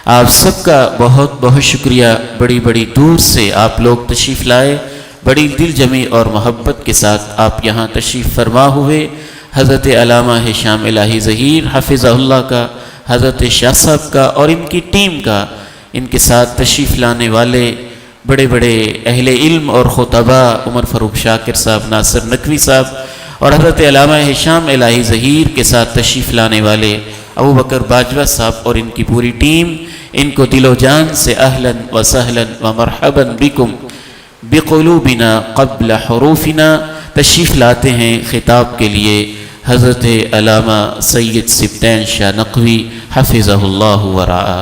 आप सबका बहुत बहुत शुक्रिया। बड़ी बड़ी दूर से आप लोग तशरीफ़ लाए, बड़ी दिल जमी और मोहब्बत के साथ आप यहाँ तशरीफ़ फरमा हुए। हज़रत अल्लामा हिशाम इलाही ज़हीर हाफ़िज़हुल्लाह का, हज़रत शाह साहब का और इनकी टीम का, इनके साथ तशरीफ़ लाने वाले बड़े बड़े अहले इल्म और खुतबा उमर फ़ारूक शाकिर साहब, नासिर नकवी साहब और हज़रत अल्लामा हिशाम इलाही ज़हीर के साथ तशरीफ़ लाने वाले अबू बकर बाजवा साहब और इनकी पूरी टीम, इनको दिलो जान से अहलन व सहलन व मरहबन बिकुम बिक़ुलूबिना क़ब्ल हुरूफिना तशरीफ़ लाते हैं खिताब के लिए हज़रत अल्लामा सैयद सिब्तैन शाह नक़वी हफ़िज़हुल्लाह व रआ।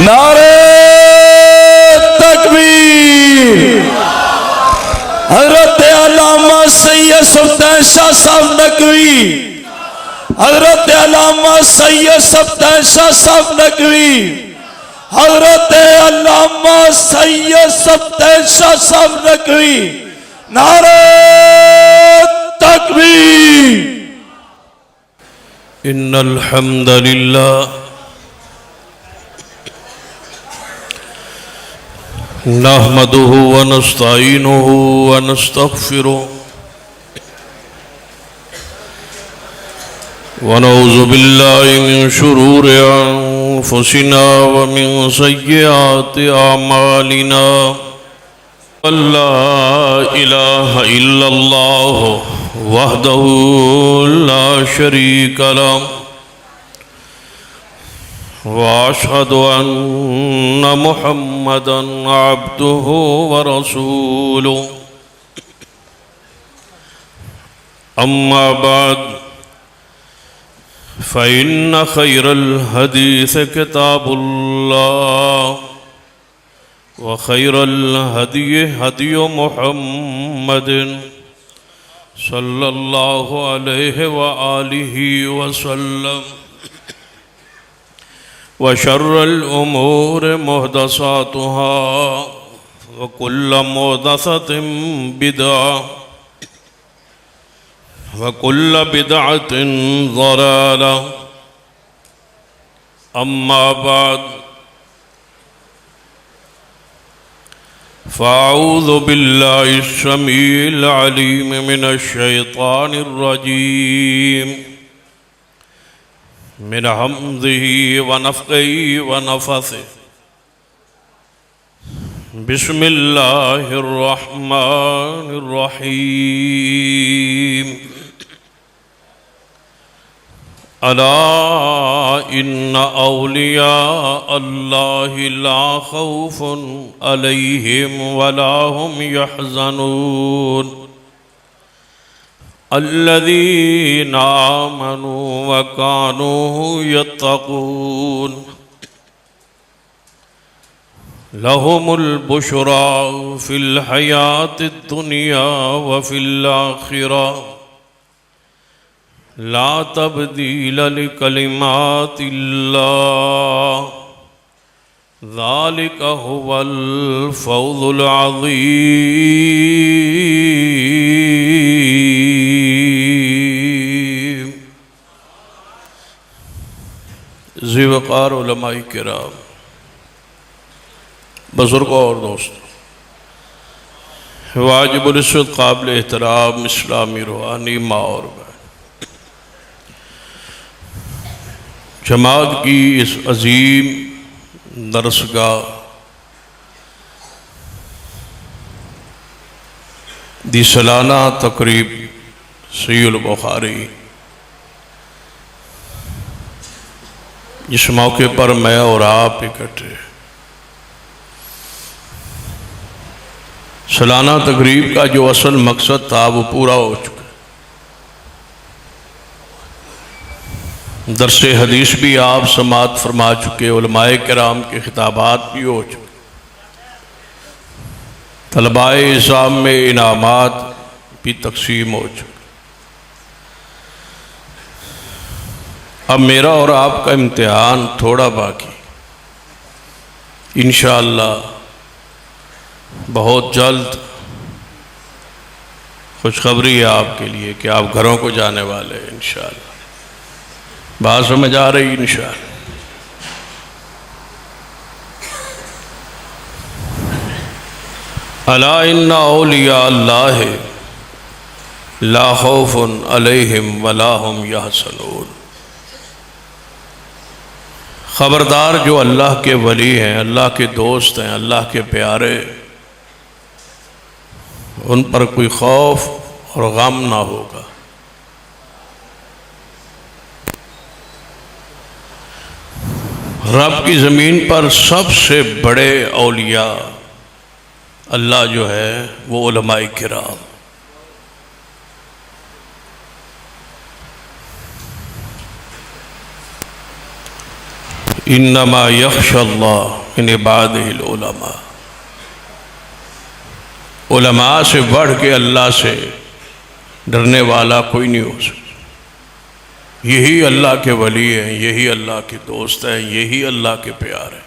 नारे तकबीर। हज़रत अल्लामा सैयद सिब्तैन शाह साहब नकवी, हज़रत अल्लामा सैयद सिब्तैन शाह साहब नकवी, हज़रत अल्लामा सैयद सिब्तैन शाह साहब नकवी। नारे तकबीर। इन्नल हम्दलिल्लाह नहमदुहु व नस्तईनुहु व नस्तगफिरुहु व नऊज़ु बिल्लाहि मिन शुरूरि अनफुसिना व मिन सय्यिआति अमालिना। अल्ला इलाहा इल्लल्लाह वहदहु ला शरीका लहु वाशहदु अन्ना मुहम्मदन अब्दुहु व रसूलुहु। अम्मा बाद फ़इन्न खैरल हदीस किताबुल्लाह व खैरल हदी हदी मुहम्मदिन सल्लल्लाहु अलैहि व आलिहि वसल्लम व शर्रल उमूर मुहदसातुहा व कुल्ल मुहदसतिन बिदअह व कुल्ल बिदअतिन ज़लालह। अम्मा बाद फ़अऊज़ु बिल्लाहि स्समीइल अलीम मिनश शैतानिर रजीम मिन हम्ज़िही व नफ़्ख़िही व नफ़्ख़िही। बिस्मिल्लाहिर रहमानिर रहीम। अला इन्ना औलिया अल्लाहि ला खौफ़ुन अलैहिम वला हुम यहज़नून अल्लज़ीना आमनू व कानू यत्तक़ून लहुमुल बुशरा फ़िल हयातिद दुनिया व फ़िल आखिरह ला तब्दील लिकलिमातिल्लाह ज़ालिका हुवल फ़ौज़ुल अज़ीम। ज़िवक़ार उलमाए किराम, बुज़ुर्गों और दोस्तों, वाजिबुल इज़्ज़त काबिल एहतराम इस्लामी रूहानी माँ और बहन, जमात की इस अजीम दरसगाह दी सालाना तकरीब सहीहुल बुखारी, जिस मौके पर मैं और आप इकट्ठे सालाना तकरीब का जो असल मकसद था वो पूरा हो चुका। दरसे हदीस भी आप समात फरमा चुके, उलमाए किराम के खिताबात भी हो चुके, तलबाए इज़ाम में इनामात भी तकसीम हो चुके। अब मेरा और आपका इम्तिहान थोड़ा बाकी। इंशाअल्लाह बहुत जल्द खुशखबरी है आपके लिए कि आप घरों को जाने वाले हैं इंशाअल्लाह। बात समझ आ रही इंशाअल्लाह। अला इन्ना औलिया अल्लाह ला खौफुन अलैहिम वला हुम यहज़नून। ख़बरदार, जो अल्लाह के वली हैं, अल्लाह के दोस्त हैं, अल्लाह के प्यारे, उन पर कोई खौफ और गम ना होगा। रब की ज़मीन पर सबसे बड़े औलिया अल्लाह जो है वो उलमाए किराम। इन्नमा यख्शल्लाह मिन इबादिहिल उलमा। उलमा से बढ़ के अल्लाह से डरने वाला कोई नहीं हो सकता। यही अल्लाह के वली हैं, यही अल्लाह के दोस्त हैं, यही अल्लाह के प्यार हैं।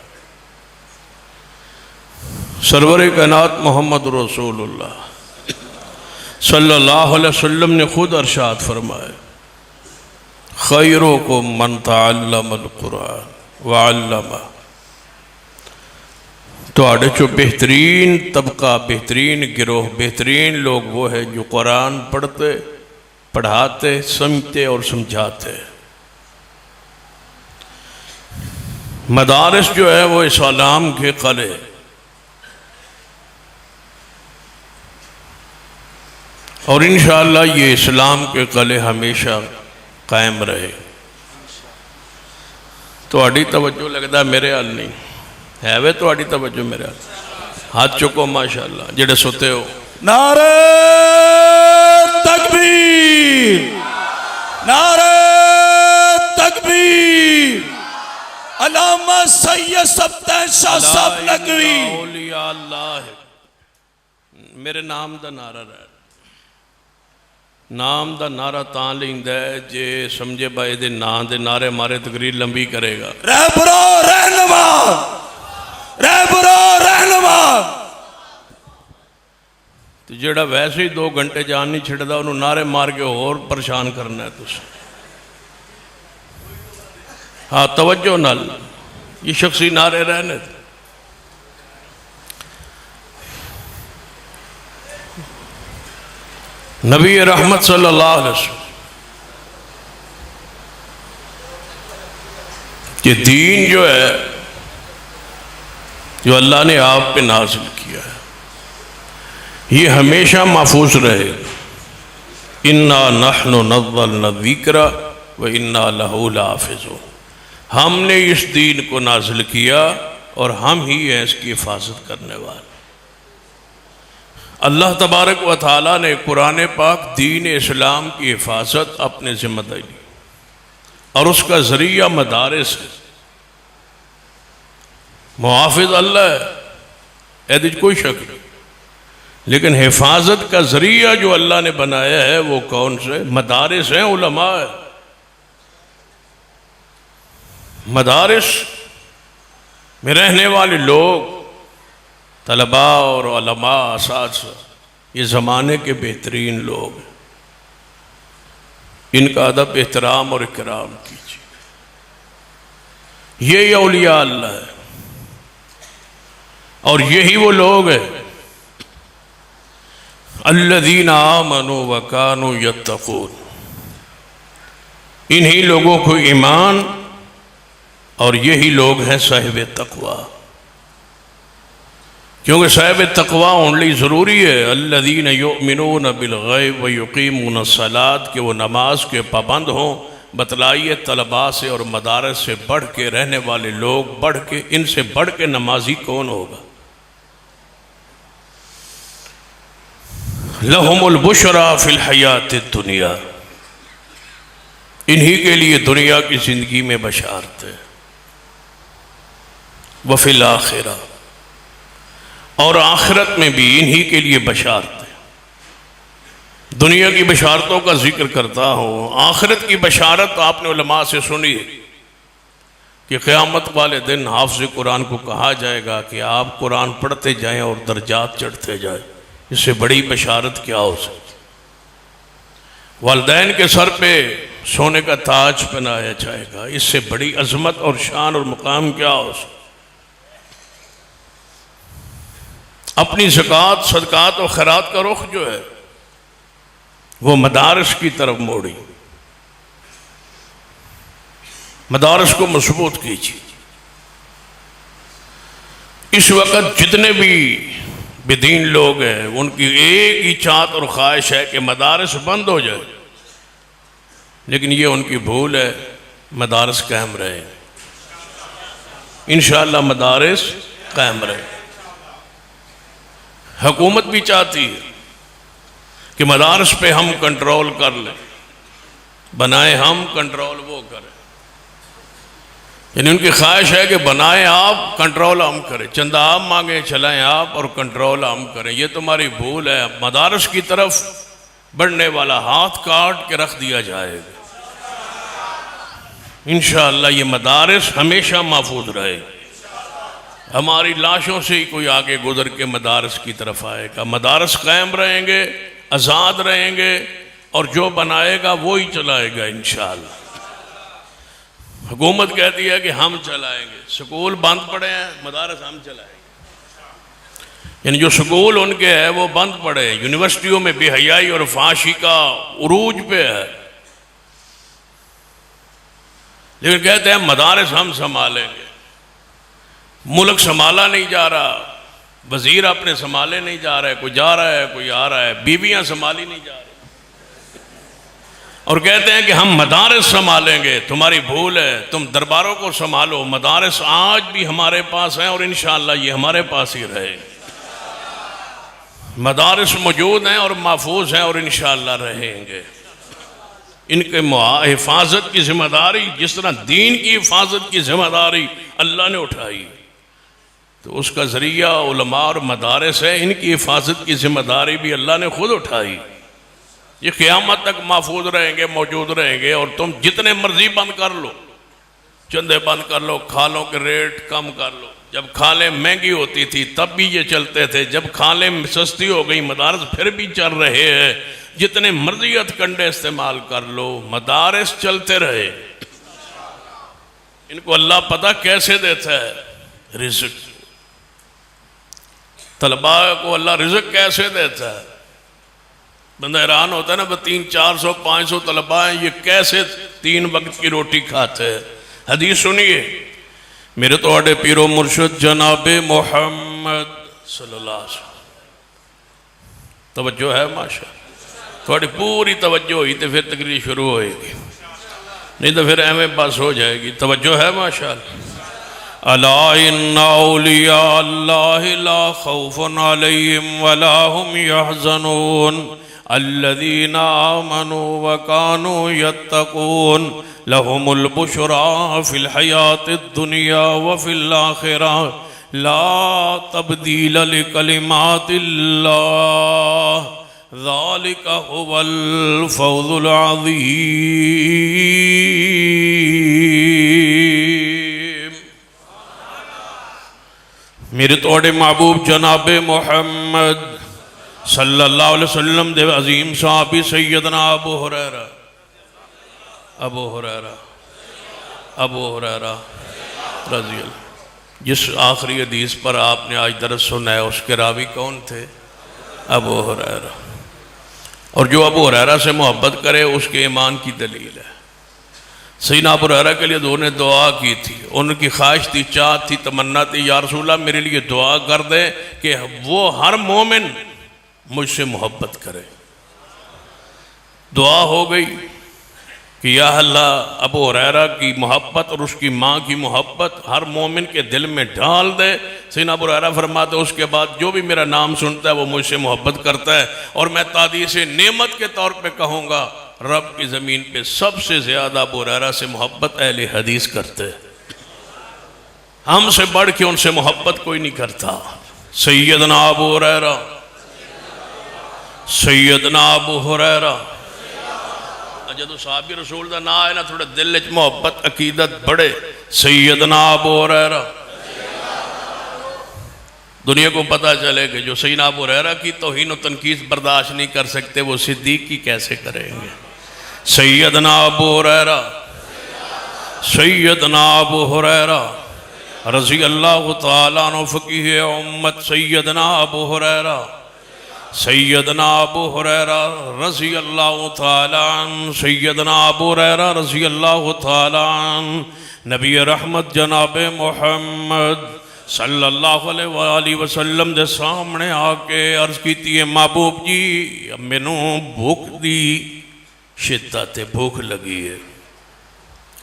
सरवर कायनात मोहम्मद रसूलुल्लाह सल्लल्लाहु अलैहि वसल्लम ने खुद अरशाद फरमाया, खैरुकुम मन तअल्लमल कुरान व अल्लमा। तुहाडे चो बेहतरीन तबका, बेहतरीन गिरोह, बेहतरीन लोग वो है जो कुरान पढ़ते, पढ़ाते, समझते और समझाते। मदारिस जो है वो इस्लाम के क़ले, और इंशाअल्लाह ये इस्लाम के क़ले हमेशा कायम रहे। तुहाडी तवज्जो लगदा मेरे हाल नहीं है वे, तुहाडी तवज्जो मेरे हाल। हाथ चुको माशाअल्लाह जेड़े सुते हो। नारे तकबीर, नारे तकबीर। अल्लामा सैयद सफ्तार शाह साहब नकवी। औलिया अल्लाह मेरे नाम दा नारा रहा। नाम दा नारा तां लैंदा है जे समझे भाई दे नाम दे नारे मारे तकरीर लंबी करेगा। रहबरो रहनुमा, रहबरो रहनुमा। तो जेड़ा वैसे ही 2 घंटे जान नहीं छिड़दा उन्होंने नारे मार के होर परेशान करना है तुस। हाँ तवज्जो नाल, ये शख्सी नारे रहने। नबी रहमत सल्लल्लाहु अलैहि वसल्लम ये दीन जो है, जो अल्लाह ने आप पे नाज़िल किया है, ये हमेशा महफूज रहे। इन्ना नहनु नज़्ज़लना ज़िक्रा व इन्ना लहू लहाफ़िज़ून। हमने इस दीन को नाज़िल किया और हम ही हैं इसकी हिफाजत करने वाले। अल्लाह तबारक व तआला ने कुरान पाक दीन इस्लाम की हिफाजत अपने जिम्मेदारी ली और उसका ज़रिया मदारिस है। मुहाफिज अल्लाह है, ऐसे कोई शक नहीं, लेकिन हिफाजत का ज़रिया जो अल्लाह ने बनाया है वो कौन से? मदारिस हैं, उलमा है। मदारिस में रहने वाले लोग, तलबा और उलमा, असातिज़ा, ये ज़माने के बेहतरीन लोग हैं। इनका अदब, एहतराम और इकराम कीजिए। ये औलिया अल्लाह है और यही वो लोग हैं अल्लज़ीना आमनू व कानू यत्तक़ून। इन्हीं लोगों को ईमान और यही लोग हैं साहिब तक़वा, क्योंकि साहिब तक़वा होने ज़रूरी है। अल्लज़ीना युमिनून बिल गैब व युक़ीमून सलात, के वो नमाज के पाबंद हों। बतलाइए तलबा से और मदारस से बढ़ के रहने वाले लोग, बढ़ के, इनसे बढ़ के नमाजी कौन होगा? लहुमुल बुशरा फिल हयात दुनिया, इन्हीं के लिए दुनिया की ज़िंदगी में बशारत है। व फिल आखिरा, और आखिरत में भी इन्हीं के लिए बशारत है। दुनिया की बशारतों का जिक्र करता हूँ, आखिरत की बशारत आपने उलमा से सुनी है। कि क़यामत वाले दिन हाफ़िज़ कुरान को कहा जाएगा कि आप कुरान पढ़ते जाएं और दर्जात चढ़ते जाएं। इससे बड़ी बशारत क्या हो सकती। वालिदैन के सर पे सोने का ताज पहनाया जाएगा, इससे बड़ी अजमत और शान और मुकाम क्या हो सकती। अपनी ज़कात, सदकात और खैरात का रुख जो है वो मदारस की तरफ मोड़ी। मदारस को मजबूत कीजिए। इस वक्त जितने भी बेदीन लोग हैं उनकी एक ही चाहत और ख्वाहिश है कि मदारस बंद हो जाए, लेकिन ये उनकी भूल है। मदारस कायम रहे, इंशाअल्लाह मदारस कायम रहे। हुकूमत भी चाहती है कि मदारस पे हम कंट्रोल कर लें, बनाए हम, कंट्रोल वो करें। यानी उनकी ख्वाहिश है कि बनाए आप, कंट्रोल हम करें। चंदा आप मांगे, चलाएं आप, और कंट्रोल हम करें। ये तुम्हारी भूल है। मदारस की तरफ बढ़ने वाला हाथ काट के रख दिया जाएगा। इंशाअल्लाह ये मदारस हमेशा महफूज रहे। हमारी लाशों से ही कोई आगे गुजर के मदारस की तरफ आएगा। मदारस कायम रहेंगे, आज़ाद रहेंगे, और जो बनाएगा वो ही चलाएगा इंशाअल्लाह। हुकूमत कहती है कि हम चलाएंगे, स्कूल बंद पड़े हैं, मदारस हम चलाएंगे। यानी जो स्कूल उनके है वो बंद पड़े। यूनिवर्सिटियों में बेहयाई और फाशी का उरूज पे है, लेकिन कहते हैं मदारस हम संभालेंगे। मुल्क संभाला नहीं जा रहा, वजीर अपने संभाले नहीं जा रहे, कोई जा रहा है कोई आ रहा है, बीवियां संभाली नहीं जा रही, और कहते हैं कि हम मदारस संभालेंगे। तुम्हारी भूल है, तुम दरबारों को संभालो। मदारस आज भी हमारे पास हैं और इंशाअल्लाह ये हमारे पास ही रहे। मदारस मौजूद हैं और महफूज हैं और इंशाअल्लाह रहेंगे। इनके हिफाजत की जिम्मेदारी जिस तरह दीन की हिफाजत की जिम्मेदारी अल्लाह ने उठाई, तो उसका जरिया उलमा और मदारस है। इनकी हिफाजत की जिम्मेदारी भी अल्लाह ने खुद उठाई। ये क़यामत तक महफूज रहेंगे, मौजूद रहेंगे। और तुम जितने मर्जी बंद कर लो, चंदे बंद कर लो, खालों के रेट कम कर लो। जब खालें महंगी होती थी तब भी ये चलते थे, जब खालें सस्ती हो गई मदारस फिर भी चल रहे हैं। जितने मर्जी हथकंडे इस्तेमाल कर लो, मदारस चलते रहे। इनको अल्लाह पता कैसे देता है, रिज़्क़। तलबा को अल्लाह रिज़्क़ कैसे देता है, बंदा हैरान होता है ना। 300-400-500 तलबा हैं, ये कैसे 3 वक्त की रोटी खाते हैं। हदीस सुनिए, मेरे तो आड़े पीरो मुर्शद जनाबे मोहम्मद सल्लल्लाहु अलैहि वसल्लम। तवज्जो है माशा, थोड़ी पूरी तवज्जो हुई तो फिर तकरीर शुरू होएगी, नहीं तो फिर एवं बस हो जाएगी। तवज्जो है माशा। अला इन्ना औलिया अल्लाहि ला खौफुन अलैहिम वला हुम यहज़नून अल्लज़ीना आमनू व कानू यत्तकून लहुमुल बुशरा फिल हयातिद दुनिया व फिल आखिरह ला तब्दील लिकलिमातिल्लाह ज़ालिका हुवल फौज़ुल अज़ीम। मेरे तोड़े महबूब जनाबे मोहम्मद सल्लल्लाहु अलैहि वसल्लम दे अजीम साहबी सैयदना अबू हुरैरा रज़ी अल्लाह, जिस आखिरी हदीस पर आपने आज दरस सुना है उसके रावी कौन थे? अबू हुरैरा। और जो अबू हुरैरा से मोहब्बत करे उसके ईमान की दलील है। सैयदना अबू हुरैरा के लिए दोनों ने दुआ की थी। उनकी ख्वाहिश थी, चाह थी, तमन्ना थी, या रसूलल्लाह मेरे लिए दुआ कर दे कि वो हर मोमिन मुझसे मोहब्बत करे। दुआ हो गई कि या अल्लाह अबू हुरैरा की मोहब्बत और उसकी माँ की मोहब्बत हर मोमिन के दिल में डाल दे। सैयदना अबू हुरैरा फरमाते उसके बाद जो भी मेरा नाम सुनता है वो मुझसे मोहब्बत करता है, और मैं तादीस नेमत के तौर पे कहूँगा रब की ज़मीन पे सबसे ज़्यादा अबू हुरैरा से मोहब्बत अहले हदीस करते हैं। हमसे बढ़ के उनसे मोहब्बत कोई नहीं करता। सैयदना अबू हुरैरा, सैयदना अबू हुरैरा। जो साहबी रसूल का ना है ना थोड़े दिल च मुहब्बत अकीदत बढ़े। सैयदना अबू हुरैरा, दुनिया को पता चले कि जो सैयदना अबू हुरैरा की तौहीन और तनकीस बर्दाश्त नहीं कर सकते वो सिद्दीक की कैसे करेंगे। सैयदना अबू हुरैरा, सैयदना अबू हुरैरा रज़ी अल्लाह तआला अन्हु फ़क़ीह उम्मत सैयदना अबू हुरैरा, सैयदना अबू हुरैरा रज़ी अल्लाह तआला अन्हु, सैयदना अबू हुरैरा रज़ी अल्लाह तआला अन्हु नबी रहमत जनाब मुहम्मद सल्लल्लाहु अलैहि वसल्लम के सामने आके अर्ज की है, महबूब जी मैनू भूख दी शिद्दत है, भूख लगी है।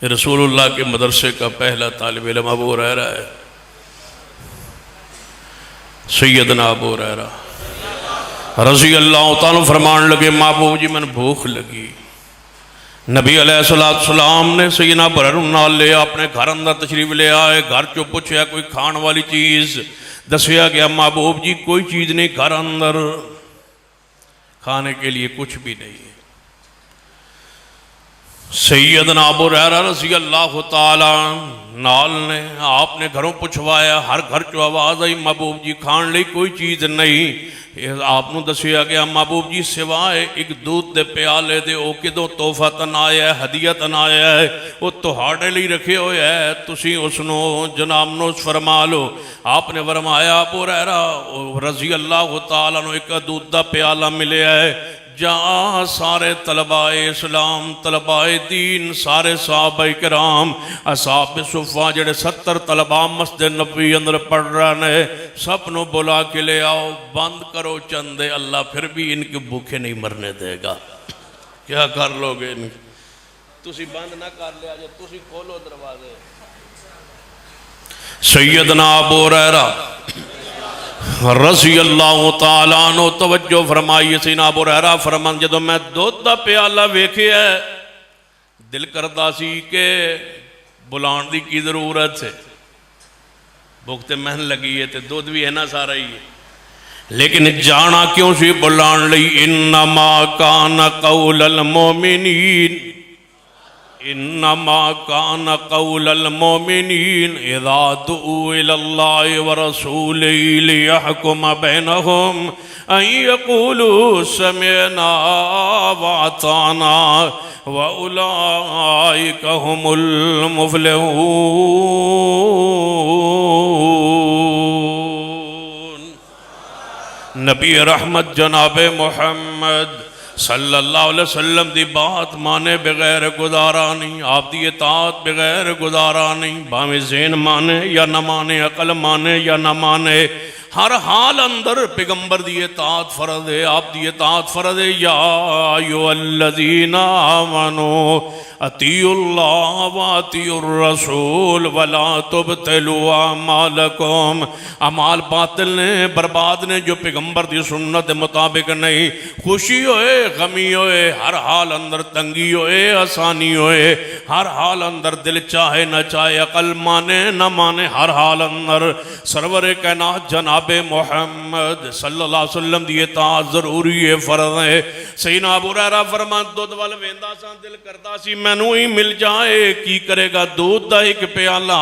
रसूलुल्लाह के मदरसे का पहला तालिब इल्म अबू हुरैरा है, सैयदना अबू हुरैरा रज़ी अल्लाह तआला फरमान लगे, महबूब जी मैंने भूख लगी। नबी अलैहिस्सलाम ने सैयदना अबू हुरैरा नाल ले अपने घर अंदर तशरीफ ले आए। घर चो पूछा कोई खाण वाली चीज़, दसिया गया महबूब जी कोई चीज़ नहीं, घर अंदर खाने के लिए कुछ भी नहीं है। सैयदना अबू हुरैरा रज़ी अल्लाह तआला नाल ने आपने घरों पुछवाया, हर घर चो आवाज़ आई महबूब जी खाण लई कोई चीज़ नहीं। आपनों दसिया गया महबूब जी सिवाए एक दूध के प्याले दे ओ किदों तोहफा तन आया है, हदिया तन आया है, वो तुहाड़े लिए रखे हुए है, तुसी उसनों जनाब नोश फरमा लो। आपने फरमाया अबू हुरैरा रज़ी अल्लाह तआला नूं एक दूध का प्याला मिले है। जहाँ सारे तलबाए इस्लाम, तलबाए दीन, सारे साहबाए किराम, असहाब सुफ़ा जेड़े 70 तलबा मस्जिद नबवी अंदर पढ़ रहे ने, सब नूं बुला के ले आओ, बंद करो चंदे, अल्लाह फिर भी इनके भूखे नहीं मरने देगा। क्या कर लोगे इनके? तुसी बंद ना कर लिया जे, तुसी खोलो दरवाजे। सैयदना अबू हुरैरा रज़ी अल्लाह तआला अन्हु तवज्जो फरमाई। सैयदना अबू हुरैरा फरमान जदों मैं दुध का प्याला वेखिया दिल करता सी कि बुलाण दी की जरूरत है, भुख ते महन लगी है तो दुध भी है ना सारा ही है, लेकिन जाना क्यों सी बुलाण लई। इन्नमा कान कौलल मोमिनीन, इन्नमा कान कौलल मोमिनीन इज़ा दुऊ इलल्लाहि व रसूलिही लियहकुम बैनहुम अन यक़ूलू समिअना व अताना व उलाइका हुमुल मुफ़्लिहून। नबी रहमत जनाब मुहम्मद सल्लल्लाहु अलैहि वसल्लम दी बात माने बगैर गुजारा नहीं, आप दी इताअत बगैर गुजारा नहीं, भावें ज़हन माने या न माने, अकल माने या न माने, हर हाल अंदर पैगंबर दी इताअत फर्ज है, आप दी इताअत फर्ज है। या अय्युहल्लज़ीना आमनू अतीउल्लाह व अतीउर रसूल वला तुबतिलू अमालकुम। अमाल बातिल ने, बर्बाद ने जो पैगंबर दी सुन्नत के मुताबिक नहीं। खुशी होए गमी होए, हर हाल अंदर तंगी होए आसानी होए, हर हाल अंदर दिल चाहे न चाहे, अकल माने न माने, हर हाल अंदर सरवर कायनात जनाबे मोहम्मद सल्लल्लाहु अलैहि वसल्लम दी इताअत जरूरी है, फर्ज है। सैयदना अबू हुरैरा फरमान दुध वाल वेंदा सा, दिल करदा सी मैनू ही मिल जाए, की करेगा दूध का एक प्याला,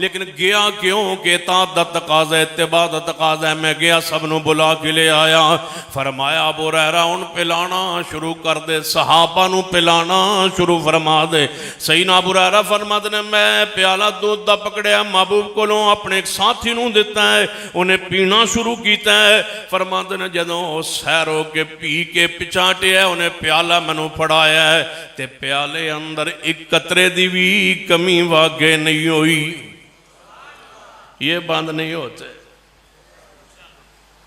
लेकिन गया क्यों कि इताअत दा तकाज़ा है, इत्तिबा दा तकाज़ा है। मैं गया सब नूं बुला के ले आया। फरमाया अबू हुरैरा हुण पिलाना शुरू कर दे, सहाबा नूं पिलाना शुरू फरमा दे। सैयदना अबू हुरैरा फरमाते ने मैं प्याला दूध दा पकड़िया, महबूब कोलों अपने एक साथी नूं दिता है, उन्हें पीना शुरू किया है। फरमाते ने जदों सैर हो के पी के पिछाटिया, उन्हें प्याला मैनू फड़ाया है, ते प्याले अंदर एक कतरे दी भी कमी वागे नहीं हुई। ये बंद नहीं होते,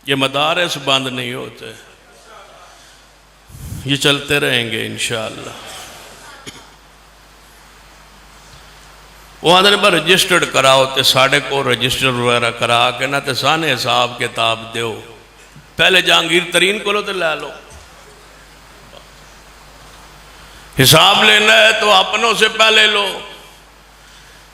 ये मदारिस बंद नहीं होते, ये चलते रहेंगे इंशाअल्लाह। वो आदमी पर रजिस्टर्ड कराओ तो साढ़े को रजिस्टर वगैरह करा के ना तो साने हिसाब किताब दो, पहले जहांगीर तरीन को तो लै लो। हिसाब लेना है तो अपनों से पहले लो,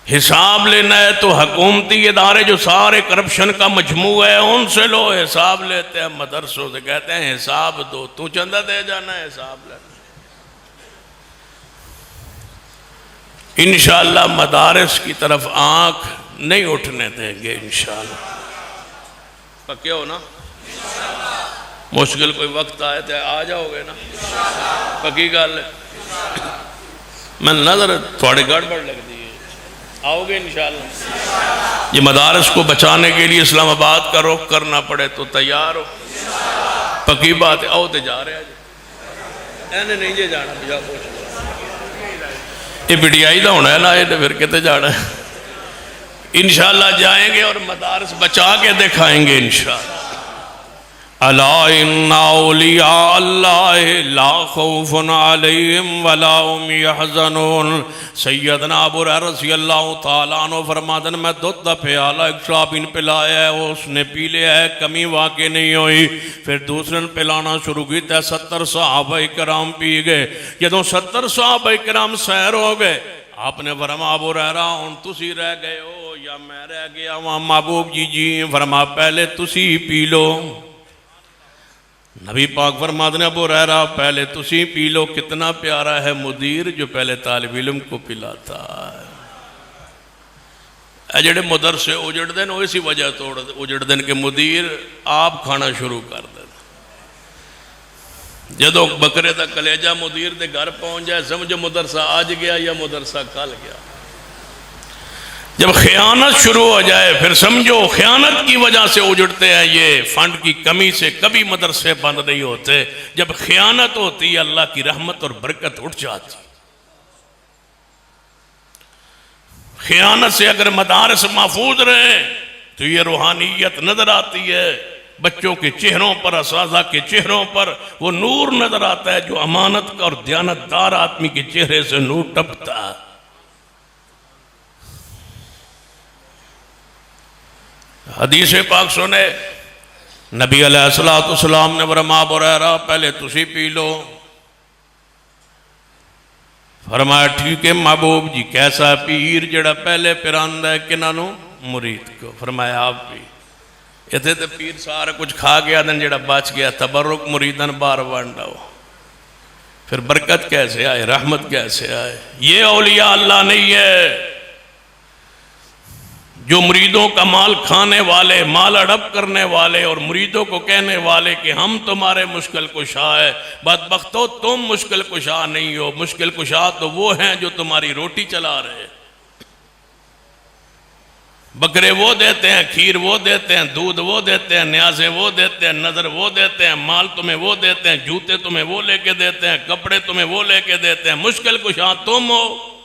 हिसाब लेना है तो हुकूमती इदारे जो सारे करप्शन का मजमू है उनसे लो। हिसाब लेते हैं मदरसों से, कहते हैं हिसाब दो, तू चंदा दे जाना है हिसाब लेना। इंशाअल्लाह मदारिस की तरफ आंख नहीं उठने देंगे इंशाअल्लाह। पक्के हो ना? मुश्किल कोई वक्त आए तो आ जाओगे ना? पक्की गल है? मैं नजर थोड़ी गड़बड़ लगती है, आओगे इंशाअल्लाह। ये मदारिस को बचाने के लिए इस्लामाबाद का रुख करना पड़े तो तैयार हो? पक्की बात है। आओ तो जा रहे हैं, नहीं जे जाना जा पूछ ये पीटीआई का होना है ना, ये फिर कितने जाना है। इंशाअल्लाह जाएंगे और मदारस बचा के दिखाएंगे इंशाअल्लाह। अला इन्ना औलिया अल्लाह ला खौफुन अलैहिम वला हुम यहज़नून। सैयदना अबू हुरैरा रज़ियल्लाहु तआला अन्हु फरमाते हैं, मैं दूध का प्याला एक शराबीन पिलाया है, उसने पी लिया है, कमी वाकई नहीं हुई। फिर दूसरे ने पिलाना शुरू किया, 70 सहाबा कराम पी गए। जदों 70 सहाबा कराम सैर हो गए, आपने फरमा अबू हुरैरा हुण तुसी रह गए हो या मैं रह गया वहाँ? महबूब जी फरमा पहले तुसी पी लो। नबी पाक फरमाते हैं अबू हुरैरा पहले तुसी पी लो। कितना प्यारा है मुदीर जो पहले तालिब इल्म को पिलाता है। जेडे मदरसे उजड़ते हैं इसी वजह तो उजड़ते हैं कि मुदीर आप खाना शुरू कर दे। जदों बकरे का कलेजा मुदीर के घर पहुंच जाए समझो मदरसा आज गया या मदरसा कल गया। जब खयानत शुरू हो जाए फिर समझो खयानत की वजह से उजड़ते हैं। ये फंड की कमी से कभी मदरसे बंद नहीं होते। जब खयानत होती है अल्लाह की रहमत और बरकत उठ जाती। खयानत से अगर मदारस महफूज रहे तो ये रूहानियत नजर आती है। बच्चों के चेहरों पर, असाज़ा के चेहरों पर वो नूर नजर आता है जो अमानत का और दयानतदार आदमी के चेहरे से नूर टपकता है। हदीस पाक सुने, नबी अलैहिस्सलाम ने फरमाया अबू हुरैरा पहले तुसी पी लो। फरमाया ठीक है महबूब जी। कैसा पीर जड़ा पहले पिरांदा है किन्हां मुरीद को? फरमाया आप भी। इतने तो पीर सारा कुछ खा गया दिन जड़ा बच गया तबरुक मुरीदन बार वंडाओ। फिर बरकत कैसे आए, रहमत कैसे आए? ये औलिया अल्लाह नहीं है जो मुरीदों का माल खाने वाले, माल अड़प करने वाले और मुरीदों को कहने वाले कि हम तुम्हारे मुश्किल कुशा है। बदबख्तो तुम मुश्किल कुशा नहीं हो। मुश्किल कुशा तो वो हैं जो तुम्हारी रोटी चला रहे। बकरे वो देते हैं, खीर वो देते हैं, दूध वो देते हैं, न्याज़े वो देते हैं, नजर वो देते हैं, माल तुम्हें वो देते हैं, जूते तुम्हें वो लेके देते हैं, कपड़े तुम्हें वो लेके देते हैं। मुश्किल कुशा तुम हो।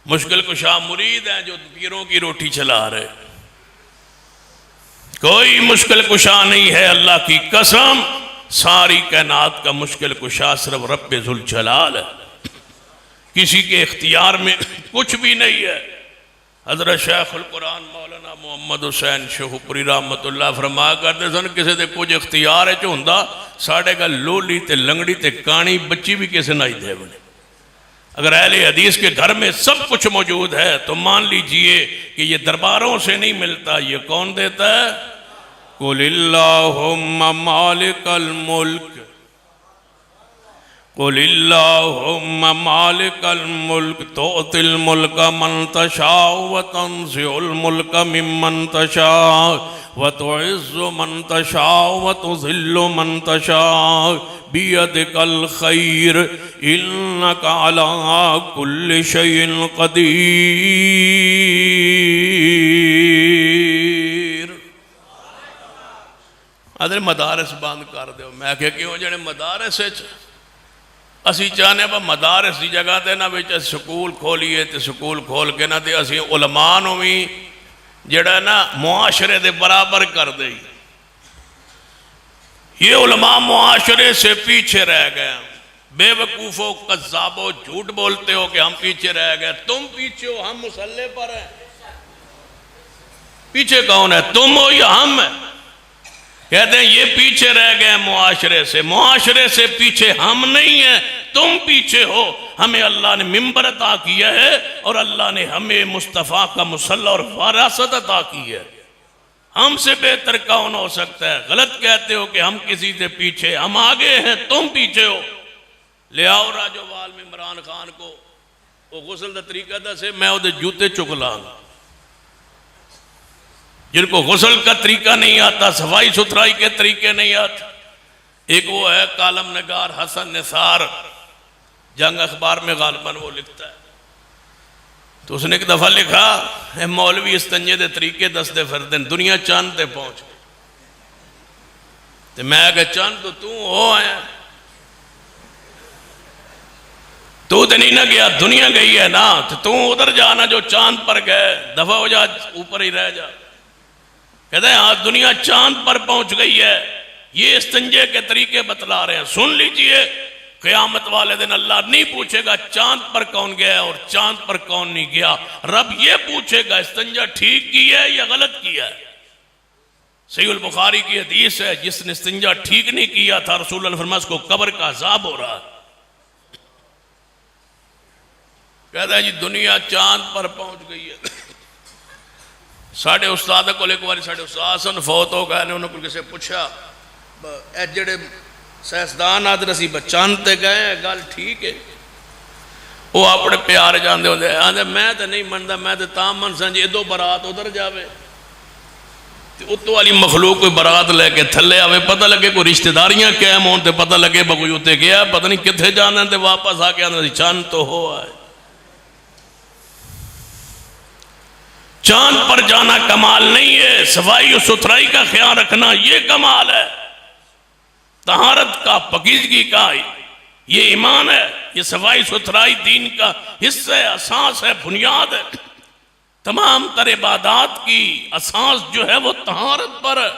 मुश्किल कुशा मुरीद हैं जो पीरों की रोटी चला रहे। कोई मुश्किल कुशा नहीं है, अल्लाह की कसम। सारी कायनात का मुश्किल कुशा सिर्फ रब्बे जुल जलाल है। किसी के इख्तियार में कुछ भी नहीं है। हजरत शेखुल कुरान मौलाना मोहम्मद हुसैन शेखुपुरी रहमतुल्लाह फरमाया करते सन, किसी के कुछ इख्तियार च हुंदा साढ़े का लोली ते लंगड़ी ते कानी बच्ची भी किसी ना ही दे बने। अगर अहले हदीस के घर में सब कुछ मौजूद है तो मान लीजिए कि ये दरबारों से नहीं मिलता। ये कौन देता है? कुलिल्लाहुम्मा मालिकल मुल्क, कुलिल्लाहुम्मा मालिकल मुल्क तुअतिल मुल्का मन तशाउ व तंज़िउल मुल्का मिम्मन तशाउ व तुइज़्ज़ु मन तशाउ व तुज़िल्लु मन तशाउ बियदिकल खैर इन्नका अला कुल्लि शैइन कदीर। अदर मदारस बंद कर दो। मैं क्या क्यों जड़े मदारस असी चाहने पर मदारस की जगह ते ना विच स्कूल खोलीए तो स्कूल खोल के ना तो असी उलमा नूं भी जड़ा ना मुआशरे दे बराबर कर दे। ये उलमा मुआशरे से पीछे रह गए। बेवकूफो कज़्ज़ाबो झूठ बोलते हो कि हम पीछे रह गए। तुम पीछे हो, हम मुसल्ले पर हैं। पीछे कौन है, तुम हो या हम है? कहते हैं ये पीछे रह गए मुआशरे से। मुआशरे से पीछे हम नहीं है, तुम पीछे हो। हमें अल्लाह ने मिंबर अता किया है और अल्लाह ने हमें मुस्तफ़ा का मुसल्ला और वारासत अता की है। हमसे बेहतर कौन हो सकता है? गलत कहते हो कि हम किसी से पीछे, हम आगे हैं, तुम पीछे हो। ले आओ राजोवाल में इमरान खान को वो गुसल का तरीका दसे, मैं वो जूते चुक लांगा। जिनको गुसल का तरीका नहीं आता, सफाई सुथराई के तरीके नहीं आते। एक वो है कालम नगार हसन निसार, जंग अखबार में गालबन वो लिखता है, तो उसने एक दफा लिखा है मौलवी इस्तंजे दे तरीके दसते फिरते दुनिया चांद ते पहुंच गई। तो मैं आगे चांद तो तू हो आया, तू तो नहीं ना गया, दुनिया गई है ना, तो तू उधर जाना जो चांद पर गए, दफा हो जा, ऊपर ही रह जा। कहते हैं आज दुनिया चांद पर पहुंच गई है। ये इस्तंजे के तरीके बतला रहे हैं, सुन लीजिए। क़यामत वाले दिन अल्लाह नहीं पूछेगा चांद पर कौन गया और चांद पर कौन नहीं गया। रब ये पूछेगा इस्तंजा ठीक किया है या गलत किया है। सहीहुल बुखारी की हदीस है, जिसने इस्तंजा ठीक नहीं किया था रसूल अल्लाह फरमाया उसको कब्र का अजाब हो रहा है। कहता है जी दुनिया चांद पर पहुंच गई है। साढ़े उस्ताद को एक बार साढ़े उस्ताद सन फौत हो गए, उन्होंने किसी पूछा जेड़े साइंसदान आदर असी चांद ते गए हैं, गल ठीक है। वो अपने प्यार जाते होंगे, आंदे मैं तो नहीं मनता, मैं तो तां मन सा जी इधो बारात उधर जावे, उत्तों वाली मखलूक कोई बारात लैके थले आवे, पता लगे कोई रिश्तेदारियां कैम हो, पता लगे कोई उत्ते गया पता नहीं कितने जाना, तो वापस आके आंदा चांद तो हो आए। चांद पर जाना कमाल नहीं है, सफाई और सुथराई का ख्याल रखना ये कमाल है। तहारत का, पकीजगी का ये ईमान है, ये सफाई सुथराई दीन का हिस्सा है, असास है, बुनियाद है। तमाम तर इबादात की असास जो है वो तहारत पर है।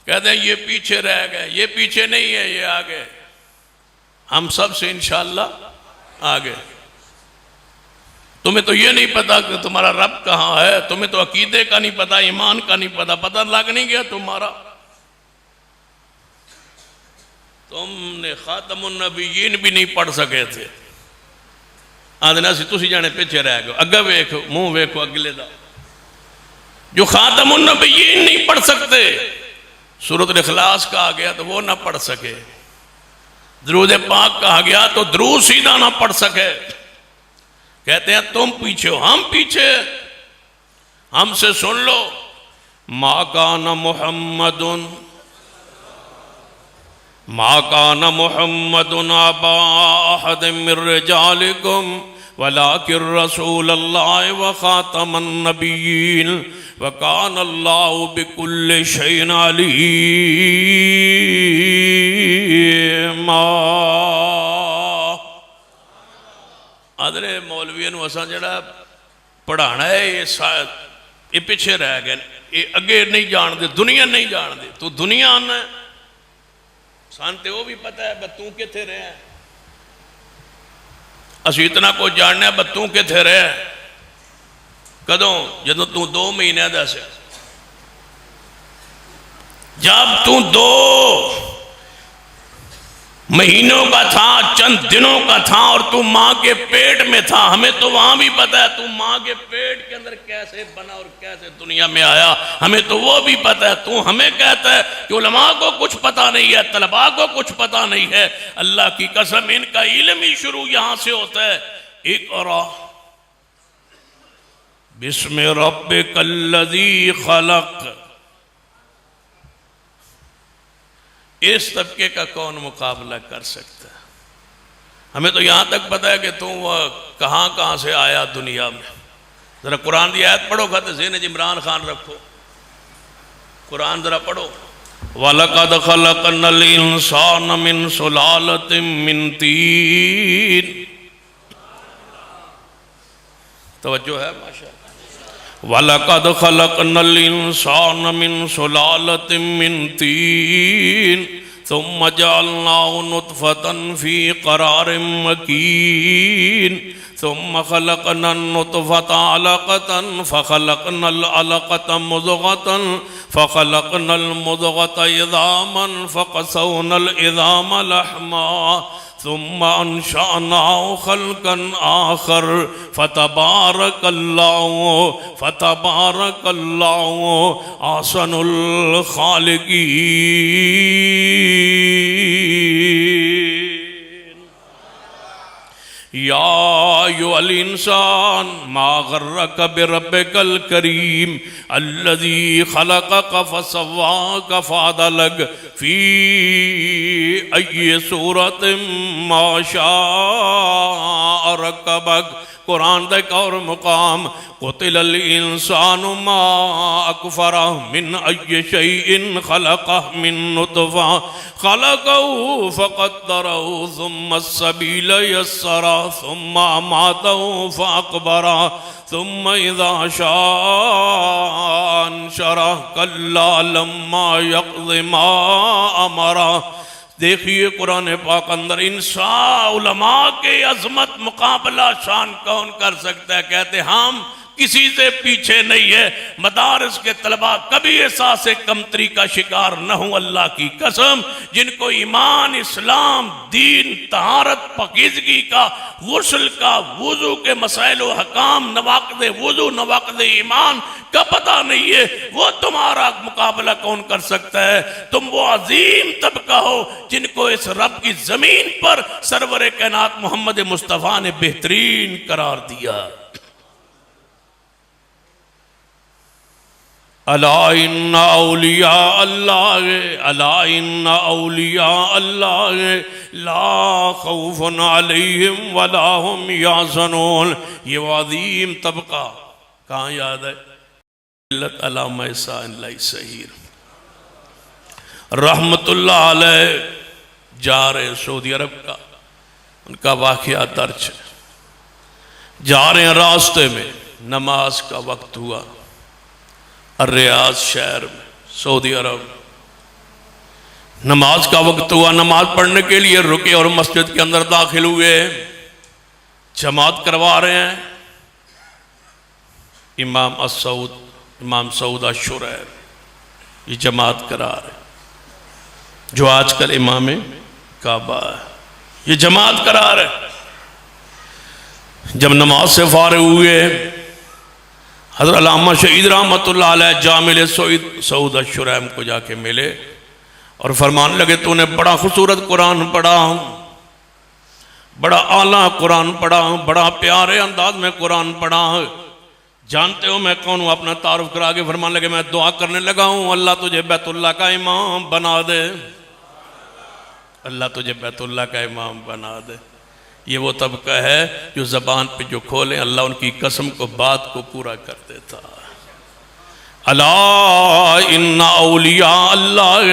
कहते हैं ये पीछे रह गए, ये पीछे नहीं है, ये आगे, हम सब से इंशाअल्लाह आगे। तुम्हें तो ये नहीं पता कि तुम्हारा रब कहाँ है, तुम्हें तो अकीदे का नहीं पता, ईमान का नहीं पता, पता लग नहीं गया तुम्हारा। तुमने खातमुन नबीयीन भी नहीं पढ़ सके थे, आदना सी तुसी जाने पीछे रह गए। अगे वेखो, मुंह वेखो अगले दा, जो खातमुन नबीयीन नहीं पढ़ सकते, सूरत इखलास कहा गया तो वो ना पढ़ सके, दरूद पाक कहा गया तो दरूद सीधा ना पढ़ सके। कहते हैं तुम पीछे हो, हम पीछे, हमसे सुन लो। मा काना मुहम्मदुन अबा अहदिम मिर रिजालिकुम वलाकिन रसूलल्लाह व खातमन नबिय्यीन व कान अल्लाहु बिकुल्लि शैइन अलीमा। आदरे मौलवियों को असा जड़ा पढ़ाना है ये पिछे रह गए, ये अगे नहीं जानते, दुनिया नहीं जानते। तू दुनिया आना सान ते वो भी पता है बस तू किथे रहा, असी इतना कुछ जानने बस तू किथे रहा। कदों जदों तू 2 महीने दस, जब तू 2 महीनों का था, चंद दिनों का था और तू मां के पेट में था, हमें तो वहां भी पता है तू मां के पेट के अंदर कैसे बना और कैसे दुनिया में आया, हमें तो वो भी पता है। तू हमें कहता है कि उलमा को कुछ पता नहीं है, तलबा को कुछ पता नहीं है। अल्लाह की कसम इनका इल्म ही शुरू यहां से होता है। इक़रा बिस्मि रब्बिकल्लज़ी खलक़। इस तबके का कौन मुकाबला कर सकता है? हमें तो यहां तक पता है कि तू कहां कहां से आया दुनिया में। जरा कुरान की आयत पढ़ो, खत ज़हन इमरान खान रखो, कुरान जरा पढ़ो। वलक़द ख़लक़नल इंसान मिन सुलालतिन मिन तीन। तवज्जो है माशा। वलक़द ख़लक़नल इंसान मिन सुलालतिन मिन तीन सुम्मा जअलनाहु नुत्फ़तन फ़ी क़रारिन मकीन सुम्मा ख़लक़नन नुत्फ़ता अलक़तन फ़ख़लक़नल अलक़ता मुज़ग़तन फ़ख़लक़नल मुज़ग़ता इज़ामन फ़क़सौनल इज़ाम लहमा सुम्मा अंशअनाहु ख़ल्क़न आख़र फ़तबारकल्लाहु अहसनुल ख़ालिक़ीन। या अय्युहल इंसान मा गर्रक बिरब्बिकल करीम अल्लज़ी खलक़क फसव्वाक फअदलक फी अय्यि सूरतिन मा शाअ रकबक। कुरान का एक और मुकाम कुतिलल इंसानु मा अकफरह मिन अय्यि शैइन खलक़ह मिन नुतफ़ा खलक़हु फक़द्दरहु सुम्मा अस्सबील यस्सरह सुम्मा अमातहु फ़अक़बरह सुम्मा इज़ा शाअ अंशरह कल्ला लम्मा यक़ज़ि मा अमरह। देखिए कुरान पाक अंदर इंसान उलमा के अजमत मुकाबला शान कौन कर सकता है। कहते हम किसी से पीछे नहीं है। मदारस के तलबा कभी एहसास कमतरी का शिकार न हो, अल्लाह की कसम। जिनको ईमान, इस्लाम, दीन, तहारत, पाकीज़गी का, गुस्ल का, वुजू के मसाइल व हकाम, नवाक़िद वुजू, नवाक़िद ईमान का पता नहीं है, वो तुम्हारा मुकाबला कौन कर सकता है। तुम वो अजीम तबका हो जिनको इस रब की जमीन पर सरवर कायनात मोहम्मद मुस्तफ़ा ने बेहतरीन करार दिया। अला इन्ना औलिया अल्लाह, अला इन्ना औलिया अल्लाह ला खौफुन अलैहिम वला हुम याज़नून। ये वो अज़ीम तबका कहाँ याद है? अल्लामा सहीर रहमतुल्लाह अलैह जा रहे सऊदी अरब का, उनका वाक़या दर्ज है। जा रहे हैं, रास्ते में नमाज का वक्त हुआ। रियाद शहर में सऊदी अरब नमाज का वक्त हुआ। नमाज पढ़ने के लिए रुके और मस्जिद के अंदर दाखिल हुए। जमात करवा रहे हैं इमाम सऊद अश-शुरैर, ये जमात करा रहे जो आजकल इमाम काबा है, ये जमात करा रहे। जब नमाज से फारिग हुए, हज़रत अल्लामा शहीद रहमतुल्लाह अलैह जामिल सऊद अश-शुरैम को जाके मिले और फरमाने लगे, तूने बड़ा खूबसूरत कुरान पढ़ा, बड़ा आला कुरान पढ़ा, बड़ा प्यारे अंदाज में कुरान पढ़ा। जानते हो मैं कौन हूँ? अपना तारुफ करा के फरमाने लगे, मैं दुआ करने लगा हूँ अल्लाह तुझे बैतुल्लाह का इमाम बना दे, अल्लाह तुझे बैतुल्लाह का इमाम बना दे। ये वो तबका है जो ज़बान पे जो खोले अल्लाह उनकी कसम को, बात को पूरा कर देता। अला इन्ना औलिया अल्लाह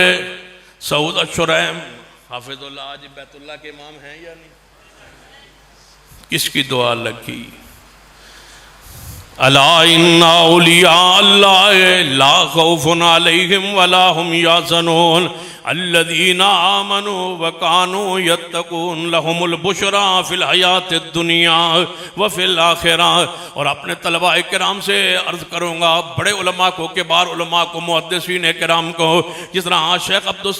सऊद अश-शुरैम हाफिज़ुल्लाह आज बैतुल्लाह के इमाम हैं या नहीं? किसकी दुआ लगी? अला इन्ना औलिया अल्लाह ला खौफुन अलैहिम वला हुम याज़नून अल्लज़ीना आमनू व कानू यत्तकून लहुमुल बुशरा फिल हयातिद दुनिया व फिल आखिरा। और अपने तलबा किराम से अर्ज़ करूँगा, बड़े उलमा को, किबार उलमा को, मुहद्दिसीन किराम को, जिस तरह शेख अब्दुल